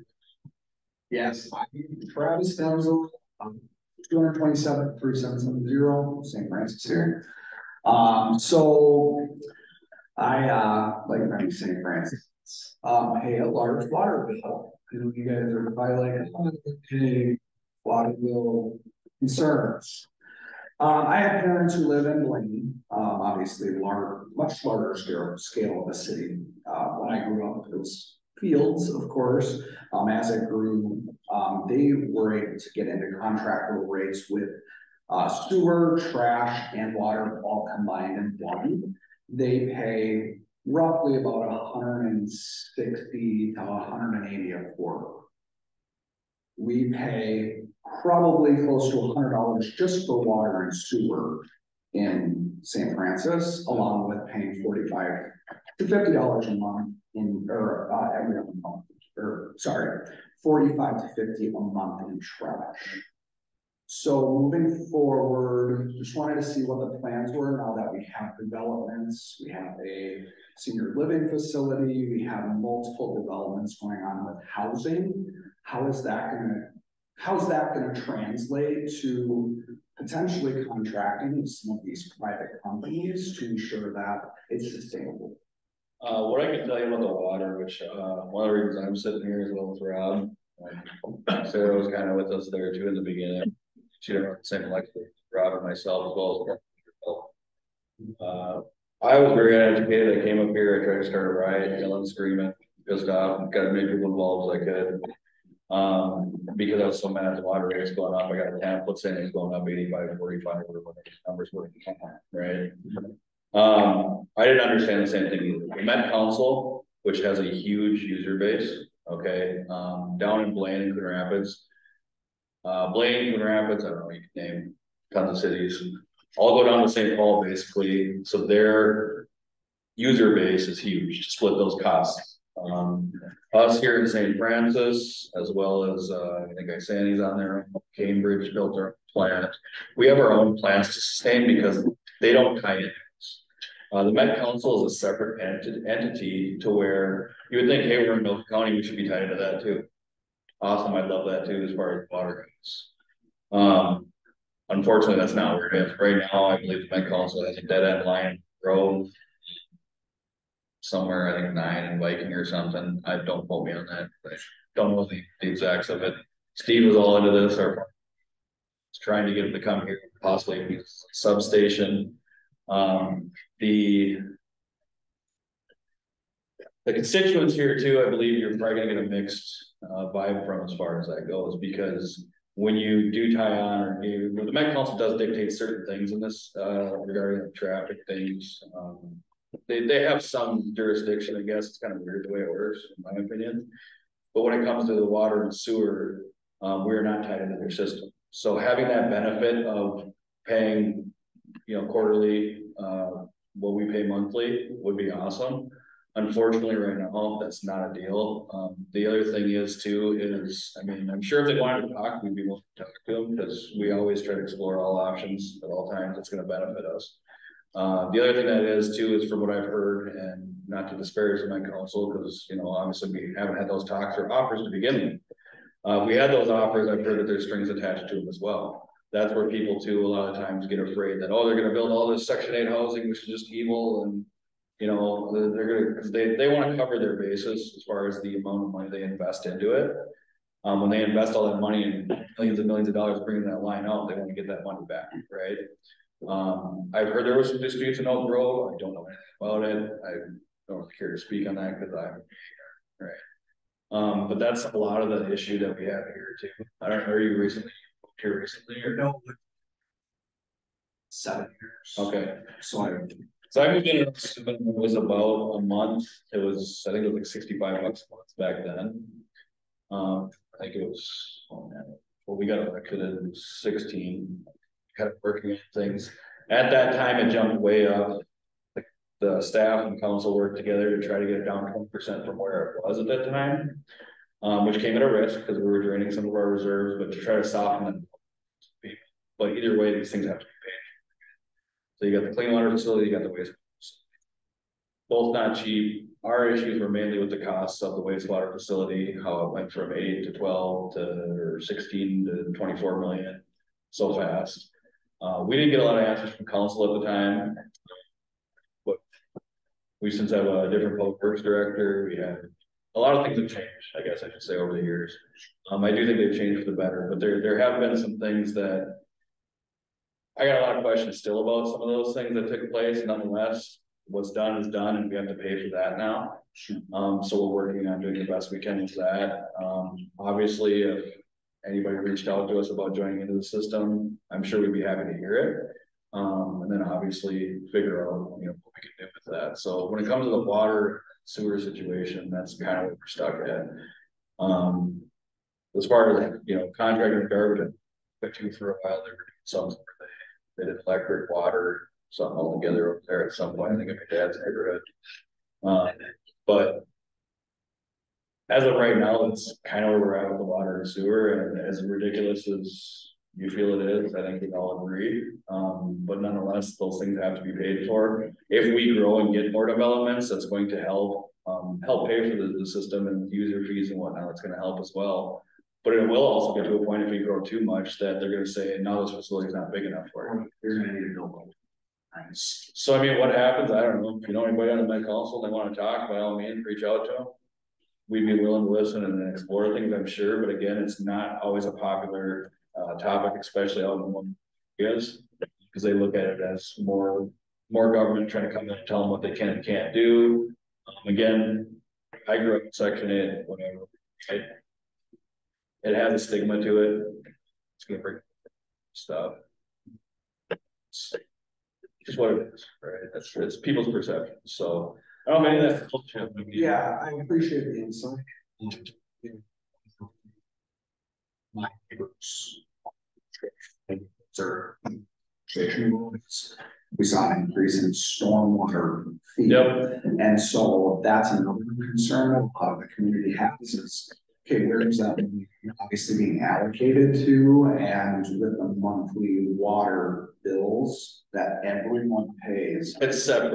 Yes, I'm Travis Denzel, 227 3770 St. Francis here. So I like many St. Francis pay a large water bill. You guys are probably like water bill concerns. I have parents who live in Blaine, obviously much larger scale of the city. When I grew up, it was fields, of course. As it grew, they were able to get into contractual rates with sewer, trash, and water all combined in one. They pay roughly about 160 to 180 a quarter. We pay probably close to $100 just for water and sewer in St. Francis, along with paying $45 to $50 a month every other month, $45 to $50 a month in trash. So moving forward, just wanted to see what the plans were now that we have developments. We have a senior living facility. We have multiple developments going on with housing. How's that going to translate to potentially contracting with some of these private companies to ensure that it's sustainable? What I can tell you about the water, which one of the reasons I'm sitting here as well as Rob. Sarah was kind of with us there too in the beginning. She didn't run the same electric, Rob and myself as well as I was very uneducated. I came up here, I tried to start a riot, yelling, screaming, pissed off, got as many people involved as I could. Because I was so mad at the water rates going up, I got a template saying it's going up 85, 45, or whatever the numbers were, right? I didn't understand the same thing either. The Met Council, which has a huge user base, okay, down in Blaine and Coon Rapids. Blaine, Coon Rapids, I don't know, you can name tons of cities, all go down to St. Paul basically, so their user base is huge to split those costs. Us here in St. Francis, as well as, I think Isani's on there, Cambridge built their plant. We have our own plants to sustain because they don't tie in. The Met Council is a separate entity to where you would think, hey, we're in Milton County, we should be tied into that too. Awesome, I'd love that too, as far as water goes. Unfortunately, that's not where it is. Right now, I believe the Met Council has a dead end line road somewhere, I think 9 in Viking or something. I don't quote me on that. I don't know the exacts of it. Steve was all into this, or trying to get him to come here, possibly be a substation. The constituents here too, I believe you're probably gonna get a mixed vibe from as far as that goes, because when you do tie on, or the Met Council does dictate certain things in this regarding traffic things. They have some jurisdiction, I guess. It's kind of weird the way it works, in my opinion. But when it comes to the water and sewer, we're not tied into their system. So having that benefit of paying, quarterly, what we pay monthly would be awesome. Unfortunately, right now, that's not a deal. The other thing is too, I mean, I'm sure if they wanted to talk, we'd be willing to talk to them, because we always try to explore all options at all times. It's going to benefit us. The other thing that is too, is from what I've heard, and not to disparage the Met Council, because, obviously we haven't had those talks or offers to begin with. We had those offers, I've heard that there's strings attached to them as well. That's where people too, a lot of times get afraid that, oh, they're going to build all this Section 8 housing, which is just evil. And, they're going to, because they want to cover their bases as far as the amount of money they invest into it. When they invest all that money and millions of dollars bringing that line out, they want to get that money back, right? I've heard there was some disputes in Oak Grove. I don't know anything about it. I don't really care to speak on that because I'm here, right? But that's a lot of the issue that we have here too. I don't know, are you here recently or no? 7 years. Okay. So I moved in, it was about a month. I think it was like $65 a month back then. I think it was, well, we got elected in 16, kind of working on things. At that time, it jumped way up. The staff and council worked together to try to get it down 20% from where it was at that time, which came at a risk because we were draining some of our reserves, but to try to soften them. But either way, these things have to be paid. So you got the clean water facility, you got the wastewater facility. Both not cheap. Our issues were mainly with the costs of the wastewater facility, how it went from 8 to 12 or 16 to 24 million so fast. We didn't get a lot of answers from council at the time, but we since have a different public works director. We have a lot of things have changed, I guess I should say, over the years. I do think they've changed for the better, but there have been some things that I got a lot of questions still about some of those things that took place. Nonetheless, what's done is done, and we have to pay for that now. So we're working on doing the best we can with that. Obviously, if anybody reached out to us about joining into the system, I'm sure we'd be happy to hear it. And then obviously figure out, what we can do with that. So when it comes to the water sewer situation, that's kind of what we're stuck at. As far as, contracting the garbage, for a while, they were doing something where they did electric, water, something all together over there at some point. I think in my dad's neighborhood. But as of right now, it's kind of where we're at with the water and sewer, and as ridiculous as you feel it is, I think we all agree. But nonetheless, those things have to be paid for. If we grow and get more developments, that's going to help pay for the system and user fees and whatnot. It's going to help as well. But it will also get to a point if we grow too much that they're going to say, no, this facility is not big enough for it. You're going to need to build one. So, I mean, what happens? I don't know. If you know anybody on the Met Council, they want to talk, by all means, reach out to them. We'd be willing to listen and explore things, I'm sure. But again, it's not always a popular topic, especially out in one areas, because they look at it as more government trying to come in and tell them what they can and can't do. Again, I grew up in Section 8, whatever. it has a stigma to it. It's gonna bring stuff. It's just what it is, right? It's people's perception. So I don't know if any of that. Yeah, I appreciate the insight. My neighbors. We saw an increase in stormwater fee. Yep. And so that's another concern a lot of the community has is, okay, where is that money obviously being allocated to? And with the monthly water bills that everyone pays. It's separate.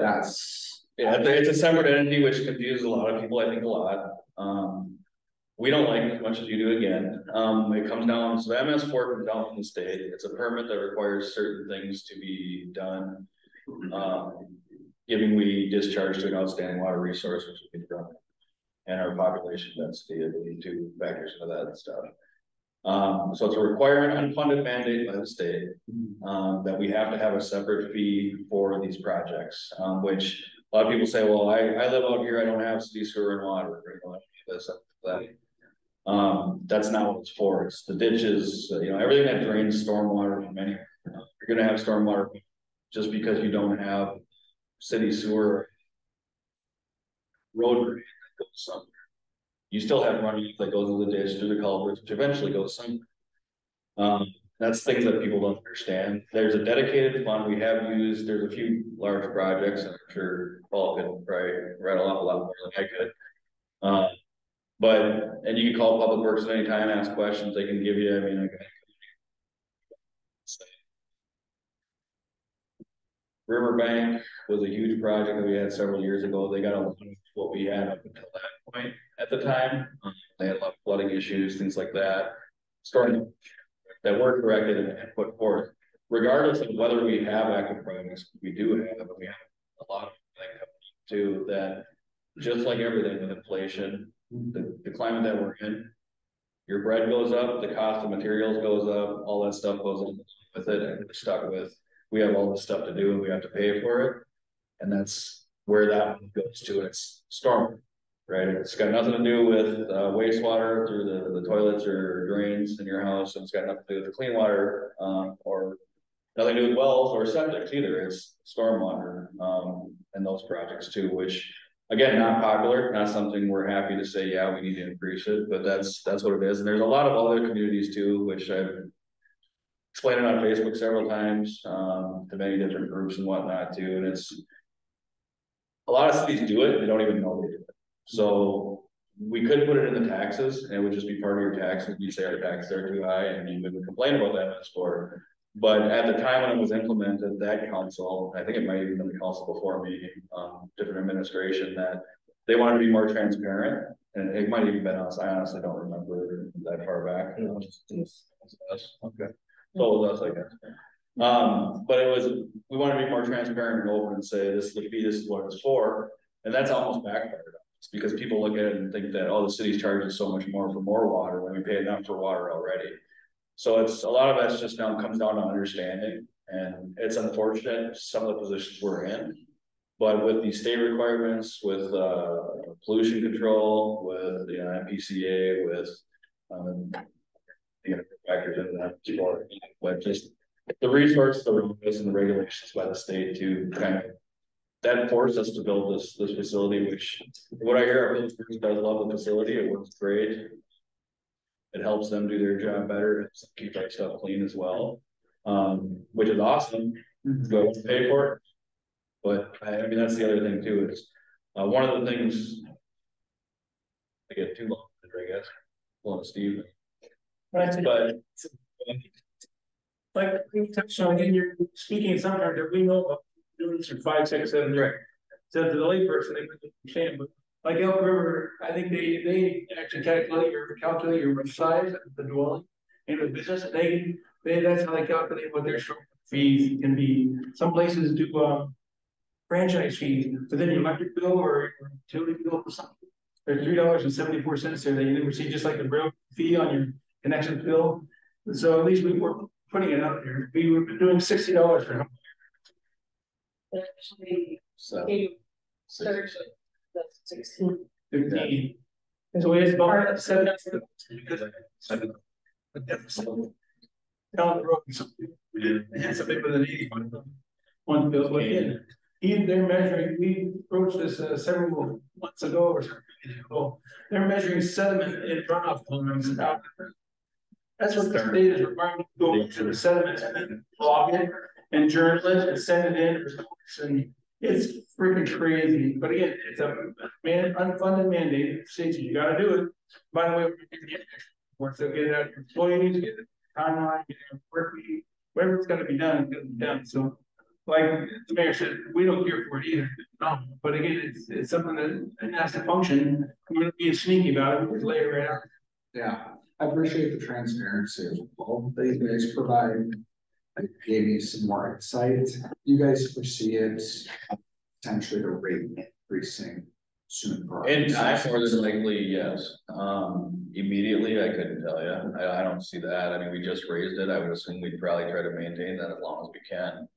Yeah, it's a separate entity, which confuses a lot of people, I think, a lot. We don't like it as much as you do again. It comes down, so MS4 comes down from the state. It's a permit that requires certain things to be done. Giving we discharge to an outstanding water resource, which would be from, and our population density, I believe, two factors into that stuff. So it's a requirement, unfunded mandate by the state, that we have to have a separate fee for these projects, which a lot of people say, well, I live out here, I don't have city sewer and water, you know, this, that. That's not what it's for. It's the ditches, you know, everything that drains stormwater from anywhere. You're gonna have stormwater just because you don't have city sewer road drain that goes somewhere. You still have running that goes in the ditch through the culverts, which eventually goes somewhere. That's things that people don't understand. There's a dedicated fund we have used. There's a few large projects, and I'm sure Paul could probably rattle off a lot more than I could. And you can call Public Works at any time, ask questions, they can give you, I mean, Riverbank was a huge project that we had several years ago. They got a lot of what we had up until that point at the time. They had a lot of flooding issues, things like that. Starting that were corrected and put forth. Regardless of whether we have active projects, we do have, and we have a lot of things too, that just like everything with inflation, the climate that we're in, your bread goes up, the cost of materials goes up, all that stuff goes up with it, and we're stuck with, we have all this stuff to do and we have to pay for it. And that's where that goes to. It's storm, right? It's got nothing to do with wastewater through the toilets or drains in your house. And it's got nothing to do with the clean water, or nothing to do with wells or septic either. It's stormwater, and those projects too, which again, not popular, not something we're happy to say, yeah, we need to increase it, but that's what it is. And there's a lot of other communities too, which I've explained it on Facebook several times, to many different groups and whatnot too. And it's, a lot of cities do it, they don't even know they do it. So we could put it in the taxes, and it would just be part of your taxes. You say our taxes are too high, and you wouldn't complain about that as for. But at the time when it was implemented, that council, I think it might have been the council before me, different administration, that they wanted to be more transparent, and it might have even been us. I honestly don't remember that far back. Okay, so it was us, I guess. But it was, we want to be more transparent and open and say this is the fee, this is what it's for, and that's almost backfired on us because people look at it and think that, oh, the city's charging so much more for more water when we pay enough for water already. So it's, a lot of that's just now comes down to understanding, and it's unfortunate some of the positions we're in, but with the state requirements, with pollution control, with the MPCA, with factors in that, but just the resources, the rules and the regulations by the state to kind of that forced us to build this facility, which what I hear, our village does love the facility, it works great. It helps them do their job better, it helps them keep our stuff clean as well, which is awesome. Do I want to pay for it? But I mean, that's the other thing too, is one of the things, I get too long, I guess, well, Steve. But like we touched on, again, you're speaking sometimes that we know about doing this for 5, 6, 7 years. So to the layperson, they wouldn't understand, but like Elk River, I think they actually calculate your roof size of the dwelling and the business. They that's how they calculate what their short fees can be. Some places do franchise fees within your electric bill or utility bill or something. There's $3.74 there that you never see, just like the real fee on your connection bill. So at least we were putting it out there. We were doing $60 for him. Actually, So, 16. 15. And so it's about 7 because down the road, something with an 81 one bill, but they're measuring, we approached this several months ago or something ago. They're measuring sediment in runoff ponds out there. That's what the state is requiring to go to the sediment and then log it and journal it and send it in results, and it's freaking crazy. But again, it's a unfunded mandate. States you got to do it. By the way, once they get it out, employees get it timeline, get it work week, whatever it's going to be done, it's going to be done. So, like the mayor said, we don't care for it either. No, but again, it's something that has to function. We're not being sneaky about it. We just lay it right out. Yeah, I appreciate the transparency as well that you guys provide. It gave me some more insight. You guys foresee it potentially the rate increasing soon? And more than likely, yes. Immediately, I couldn't tell you. I don't see that. I mean, we just raised it. I would assume we'd probably try to maintain that as long as we can.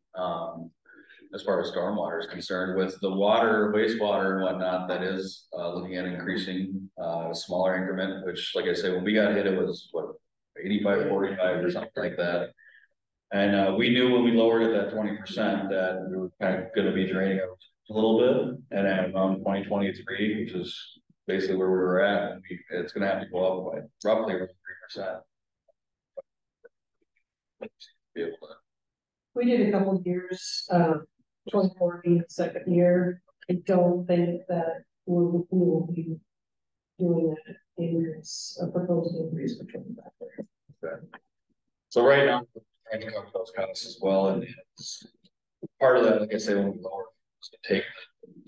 As far as stormwater is concerned, with the water, wastewater and whatnot, that is looking at increasing a smaller increment, which, like I said, when we got hit, it was what, 85, 45 or something like that. And we knew when we lowered it that 20% that we were kind of going to be draining it a little bit. And then around 2023, which is basically where we were at, it's going to have to go up by roughly 3%. We did a couple of years, 24 being the second year. I don't think that we will be doing that increase, a proposed increase for 25 years. Okay. So right now, we're trying to cover those costs as well, and it's part of that, like I say, when we lower, is to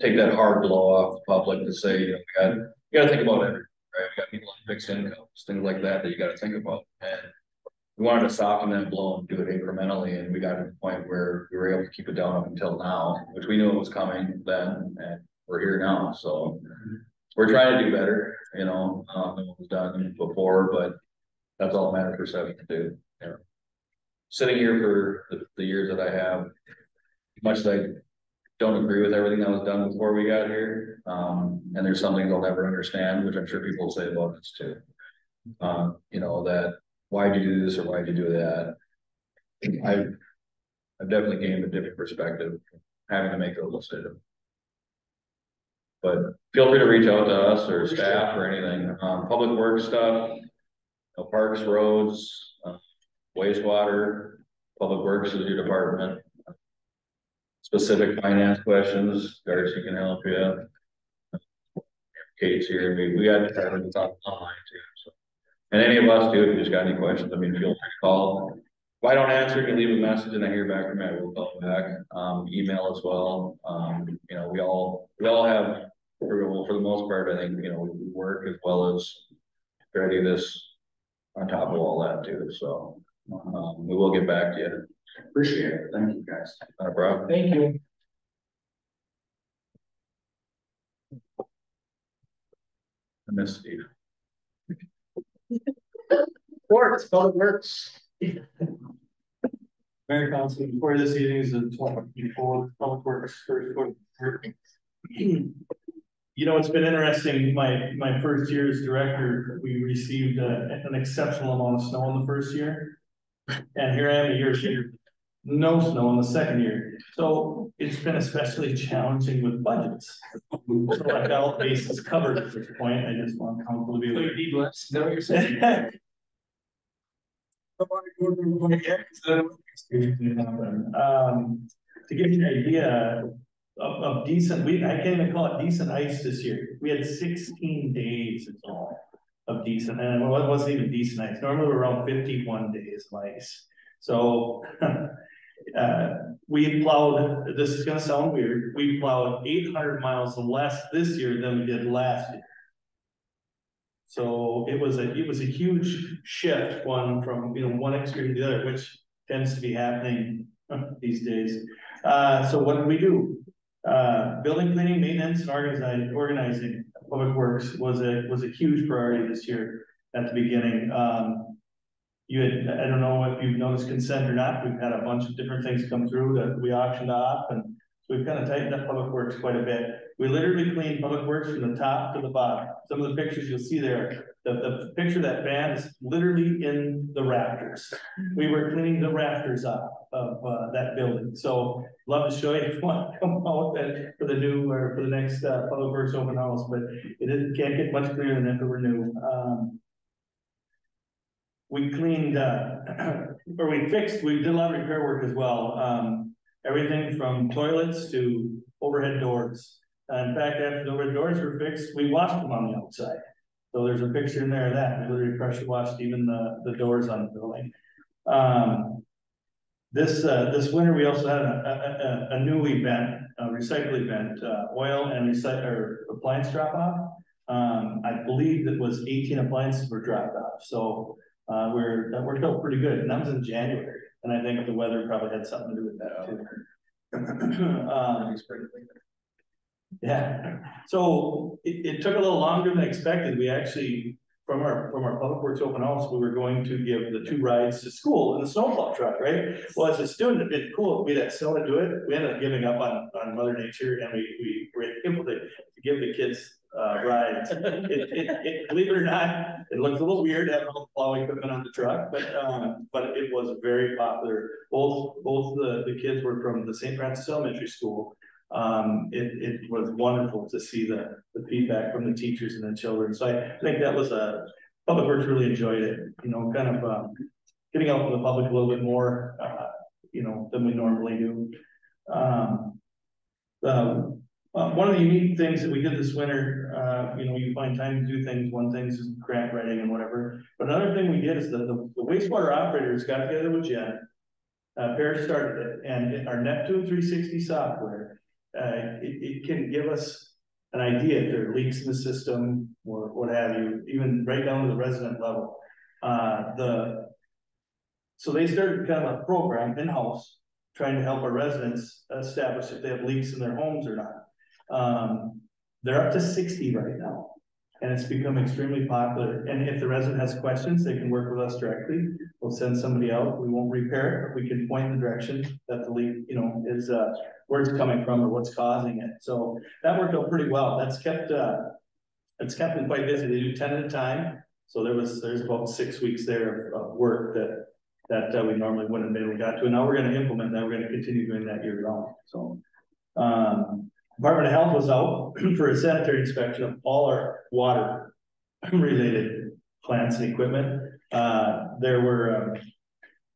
take that hard blow off the public to say, you know, you got to think about everything, right? We got people on fixed incomes, things like that you got to think about, and we wanted to soften that blow and do it incrementally, and we got to the point where we were able to keep it down up until now, which we knew it was coming then, and we're here now. So we're trying to do better, you know, than what was done before, but that's all a matter of perception too. You know, sitting here for the years that I have, much as I don't agree with everything that was done before we got here, and there's some things I'll never understand, which I'm sure people will say about this too. You know, that why'd you do this or why'd you do that? I've definitely gained a different perspective having to make those decisions. But feel free to reach out to us or staff or anything. Public works stuff, you know, parks, roads, wastewater, public works is your department. Specific finance questions, Darcy can help you. Kate's here. We got to talk online too. So. And any of us do, if you just got any questions, I mean, feel free to call. If I don't answer, you can leave a message and I hear back from you, we'll call back. Email as well. You know, we all have, for the most part, I think, you know, we work as well as try to do this on top of all that too. So we will get back to you. Appreciate it. Thank you guys. No problem. Thank you. I miss Steve. Sports, public works. Mayor Council, before this evening is the 2024 Public Works first quarter. You know, it's been interesting. My first year as director, we received an exceptional amount of snow in the first year. And here I am a year later, no snow in the second year. So it's been especially challenging with budgets. So I got all bases covered at this point. I just want council to be able to be blessed. Know what you're saying? To give you an idea of decent, I can't even call it decent ice this year. We had 16 days of decent, and it wasn't even decent ice. Normally we're around 51 days of ice. So we plowed, this is gonna sound weird, we plowed 800 miles less this year than we did last year. So it was a huge shift from one extreme to the other, which tends to be happening these days. So what did we do? Building, cleaning, maintenance, and organizing public works was a huge priority this year at the beginning. I don't know if you've noticed consent or not. We've had a bunch of different things come through that we auctioned off, and so we've kind of tightened up public works quite a bit. We literally cleaned Public Works from the top to the bottom. Some of the pictures you'll see there, the picture of that van is literally in the rafters. We were cleaning the rafters up of that building. So love to show you if you want to come out for the new or for the next Public Works open house, but can't get much clearer than if it were new. We cleaned or we did a lot of repair work as well. Everything from toilets to overhead doors. In fact, after the overhead doors were fixed, we washed them on the outside. So there's a picture in there of that. We literally pressure washed even the doors on the building. This winter, we also had a new event, a recycle event, oil and appliance drop off. I believe it was 18 appliances were dropped off. So that worked out pretty good. And that was in January. And I think the weather probably had something to do with that too. Yeah, so it took a little longer than expected. We actually, from our Public Works open house, we were going to give the 2 rides to school in the snowplow truck, right? Well, as a student, it'd been cool if we had snow to do it. We ended up giving up on Mother Nature, and we were able to give the kids rides. Believe it or not, it looked a little weird having all the plow equipment on the truck, but it was very popular. Both the kids were from the St. Francis Elementary School. It was wonderful to see the feedback from the teachers and the children. So I think that was Public Works really enjoyed it, you know, kind of getting out to the public a little bit more, you know, than we normally do. One of the unique things that we did this winter, you know, you find time to do things. One thing is grant writing and whatever. But another thing we did is the wastewater operators got together with Jen. Paris started it, and our Neptune 360 software, it can give us an idea if there are leaks in the system or what have you, even right down to the resident level. So they started kind of a program in-house trying to help our residents establish if they have leaks in their homes or not. They're up to 60 right now, and it's become extremely popular. And if the resident has questions, they can work with us directly. We'll send somebody out. We won't repair it, but we can point in the direction that the leak, you know, is where it's coming from or what's causing it. So that worked out pretty well. That's kept them quite busy. They do 10 at a time. So there's about 6 weeks there of work that we normally wouldn't have been able to got to. And now we're going to implement that. We're going to continue doing that year round. So Department of Health was out for a sanitary inspection of all our water related plants and equipment. There were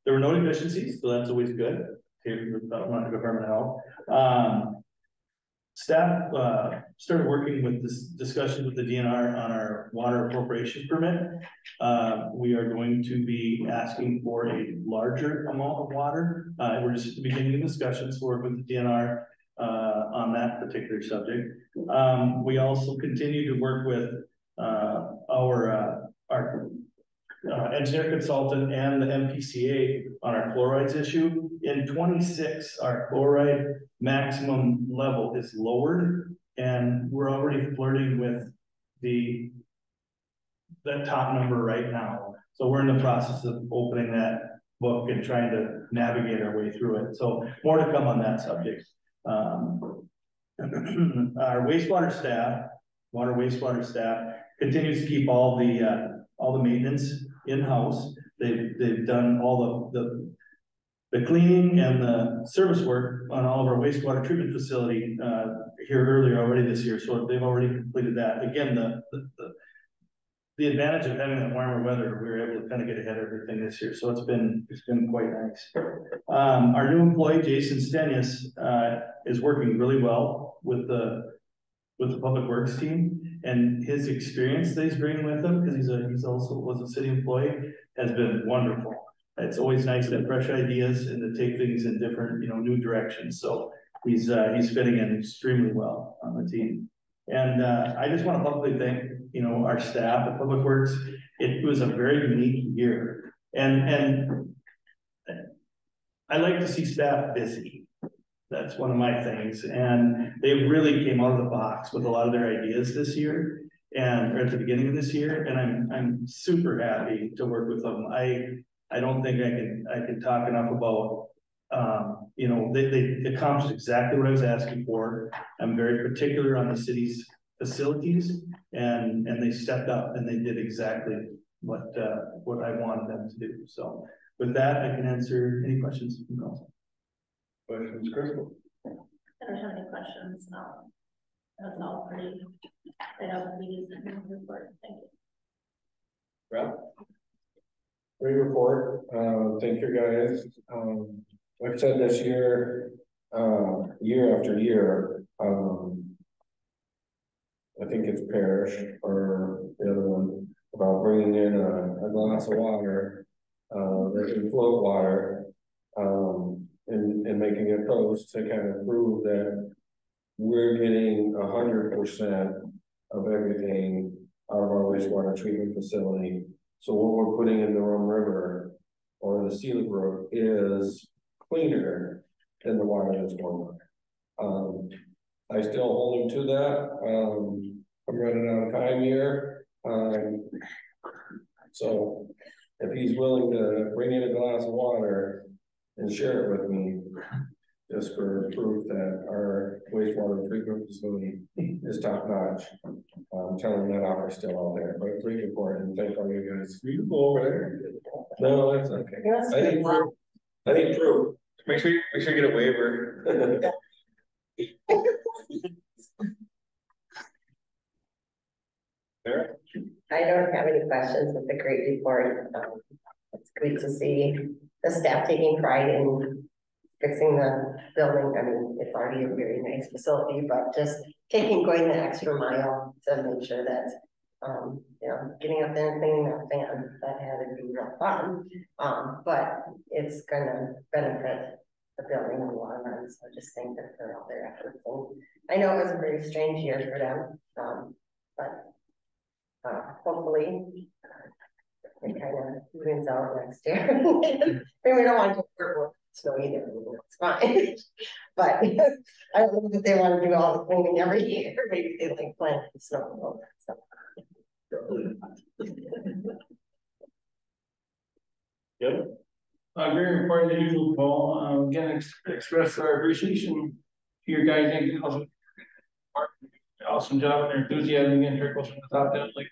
no deficiencies, so that's always good. Here from the Department of Health. Staff started working with this discussion with the DNR on our water appropriation permit. We are going to be asking for a larger amount of water. We're just at the beginning of discussions to work with the DNR on that particular subject. We also continue to work with our engineer consultant and the MPCA on our chlorides issue. In 26, our chloride maximum level is lowered, and we're already flirting with the top number right now. So we're in the process of opening that book and trying to navigate our way through it. So more to come on that subject. Our wastewater staff, wastewater staff, continues to keep all the maintenance in-house. They've done all the cleaning and the service work on all of our wastewater treatment facility here earlier already this year. So they've already completed that. Again, the advantage of having that warmer weather, we were able to kind of get ahead of everything this year. So it's been quite nice. Our new employee, Jason Stenius, is working really well with the Public Works team, and his experience that he's bringing with him, because he's also was a city employee, has been wonderful. It's always nice to have fresh ideas and to take things in different, new directions. So he's fitting in extremely well on the team. And I just want to publicly thank, our staff at Public Works. It was a very unique year. And I like to see staff busy. That's one of my things. And they really came out of the box with a lot of their ideas this year and or at the beginning of this year. And I'm super happy to work with them. I don't think I can talk enough about You know, they accomplished exactly what I was asking for. I'm very particular on the city's facilities, and they stepped up and they did exactly what I wanted them to do. So with that, I can answer any questions from council. Questions, Crystal? I don't have any questions. That's all pretty. I don't need to report. Thank you. Rob? Great report, thank you guys. I've said this year, year after year, I think it's Parrish or the other one, about bringing in a glass of water, that can float water, and making a toast to kind of prove that we're getting 100% of everything out of our wastewater treatment facility. So what we're putting in the Rum River or the Sealy Brook is cleaner than the water that's going on. I still hold him to that. I'm running out of time here. So if he's willing to bring in a glass of water and share it with me, just for proof that our wastewater treatment facility is top notch. I'm telling that offer still out there, but great report and thank all you guys. You go over there. No, that's okay. I need proof. Make sure you get a waiver. I don't have any questions. It's a great report. It's great to see the staff taking pride in fixing the building. I mean, it's already a very nice facility, but just going the extra mile to make sure that, you know, getting up there and cleaning that fan, that had to be real fun. But it's gonna benefit the building in the long run. So I just think that for all their efforts. And I know it was a very strange year for them, but hopefully it kind of wins out next year. I mean, we don't want to work snow either, it's fine. But I don't know if they want to do all the cleaning every year. Maybe they like plant the snow and all that stuff. Yep. Very important as usual, Paul. Again, express our appreciation to your guys. Awesome job and their enthusiasm again trickles from the top down, like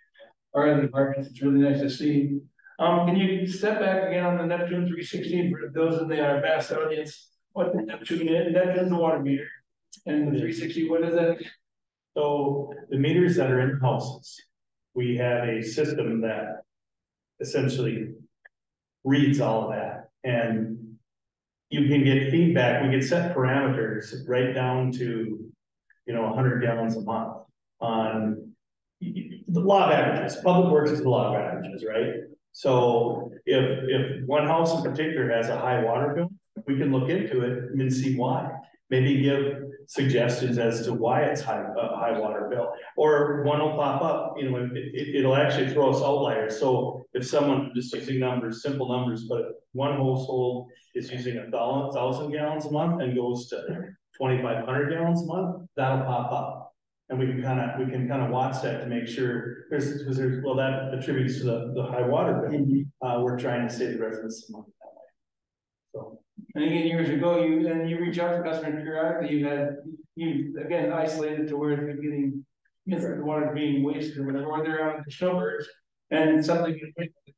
our other departments. It's really nice to see. Can you step back again on the Neptune 360 for those in our vast audience? What the Neptune's the water meter, and the 360, what is that? So the meters that are in houses, we have a system that essentially reads all of that, and you can get feedback. We can set parameters right down to, 100 gallons a month on the law of averages. Public Works is the law of averages, right? So if one house in particular has a high water bill, we can look into it and see why. Maybe give suggestions as to why it's high water bill, or one will pop up. It'll actually throw us outliers. So if someone just using numbers, simple numbers, but one household is using 1,000 gallons a month and goes to 2,500 gallons a month, that'll pop up. And we can kind of watch that to make sure that attributes to the high water bill. We're trying to save the residents some money that way. So, and again, years ago, you reach out to customers periodically. You again isolated to where they're getting the water being wasted or whatever, or they're out in the snowbirds, and something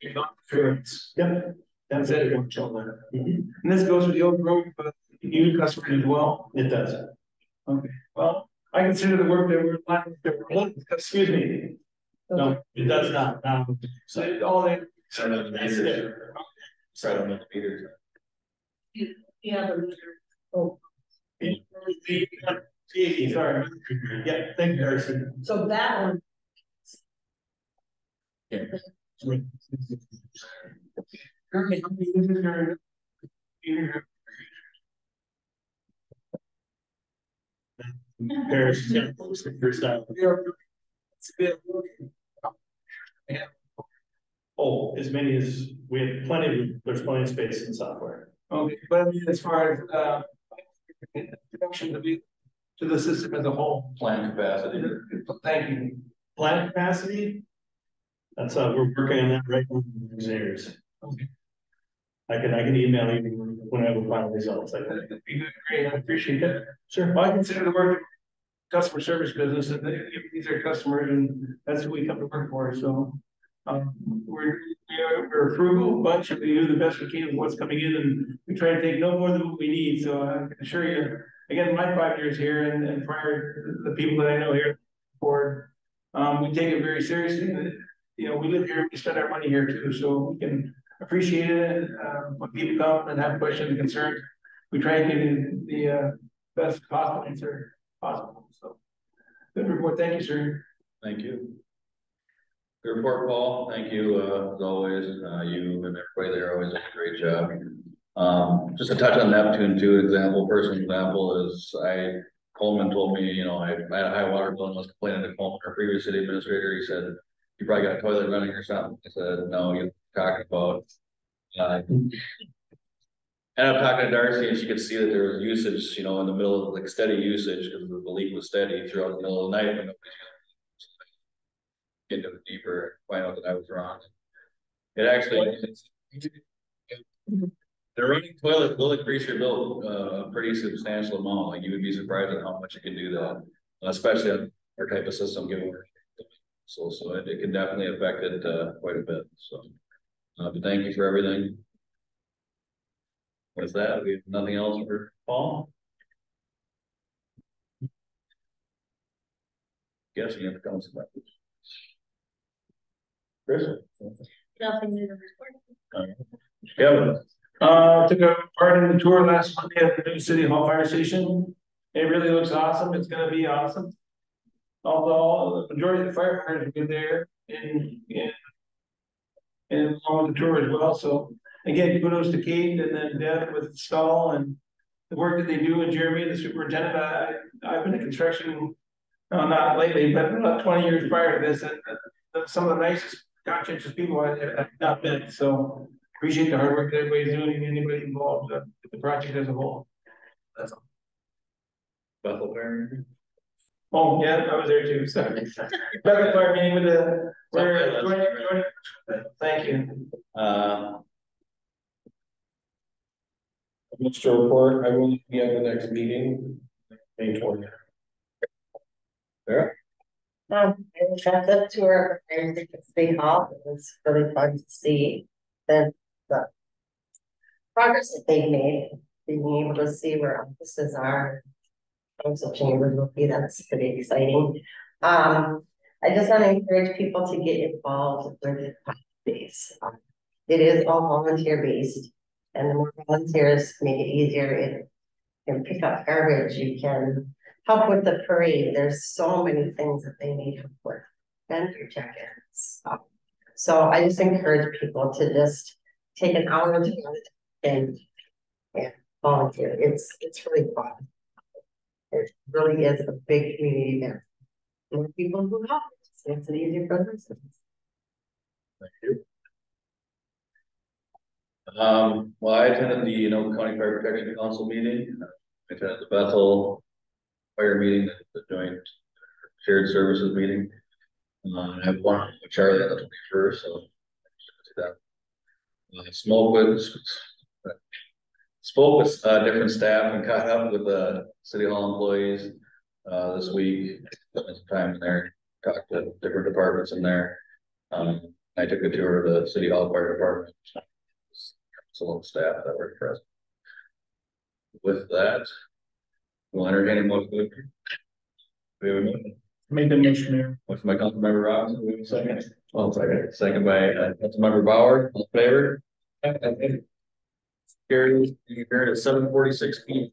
you're not sure. Yep, that's it. And this goes with the old road, but new customers as well. It does. Okay. Well, I consider the work that we're excuse me. No, it does not. So all that. Start on the meters. Start on the meters. Yeah. Oh. Sorry. Yeah, thank you, Darcy. So that one. Yeah. Paris. Oh, as many as we have there's plenty of space in software. Okay, but I mean, as far as introduction to the system as a whole. Plant capacity. Thank you. Plant capacity. That's we're working on that right now with engineers. Okay. I can email you when I have final results. I can. Great, I appreciate that. Sure. I consider the work customer service business, and these are customers, and that's who we come to work for, so. We're a frugal bunch, and we do the best we can with what's coming in, and we try to take no more than what we need, so I can assure you. Again, my 5 years here and prior, the people that I know here, for, we take it very seriously. You know, we live here, we spend our money here too, so we can appreciate it. When people come and have questions and concerns, we try and give you the best possible answer possible. So, good report. Thank you, sir. Thank you. Good report, Paul. Thank you, as always. You and everybody there always does a great job. Just to touch on Neptune too, personal example is Coleman told me, you know, I had a high water bill and was complaining to Coleman, our previous city administrator. He said, you probably got a toilet running or something. I said, no, you're talking about, ended up talking to Darcy, and she could see that there was usage, you know, in the middle of like steady usage because the leak was steady throughout the middle of the night. When get into it deeper, find out that I was wrong. It actually, the running toilet will increase your bill a pretty substantial amount. Like you would be surprised at how much it can do that, especially on our type of system given. So it can definitely affect it quite a bit. So, but thank you for everything. With that, we have nothing else for Paul. Guessing you have to come some message. Chris? Nothing new to report. Yeah, took a part in the tour last Monday at the new City Hall Fire Station. It really looks awesome. It's going to be awesome. Although the majority of the firefighters will be there and along with the tour as well. So again, kudos to Kate and then Deb with Stahl and the work that they do, and Jeremy, the superintendent. I've been in construction, not lately, but about 20 years prior to this, and some of the nicest, conscientious people I've not been. So appreciate the hard work that everybody's doing and anybody involved with the project as a whole. That's all. Bethel Fire. Oh yeah, I was there too. Sorry. Bethel Fire meeting with the. Thank you. Mr. Report, I will be at the next meeting, May 20th. Yeah. I was at the tour of the City Hall. It was really fun to see the progress that they've made, being able to see where offices are. Council chambers will be, that's pretty exciting. I just want to encourage people to get involved with the base. It is all volunteer based, and the more volunteers make it easier. It can pick up garbage, you can help with the parade. There's so many things that they need help with. Vendor check-ins. So I just encourage people to just take an hour or two and volunteer. It's really fun. It really is a big community there. More people who help. It makes it easier for them. Thank you. Well, I attended the County Fire Protection Council meeting. I attended the Bethel Fire meeting, the joint shared services meeting. I have one with Charlie on the 21st, so that. Spoke with different staff and caught up with the City Hall employees this week. Spent some time in there, talked to different departments in there. I took a tour of the City Hall Fire Department. Excellent staff that were present. With that, we'll entertain a motion. We have a motion. Made the motion there. Motion by Councilmember Robinson. We have a second. Well, second. Second by Councilmember Bauer. All in favor? Carried at 7:46 p.m.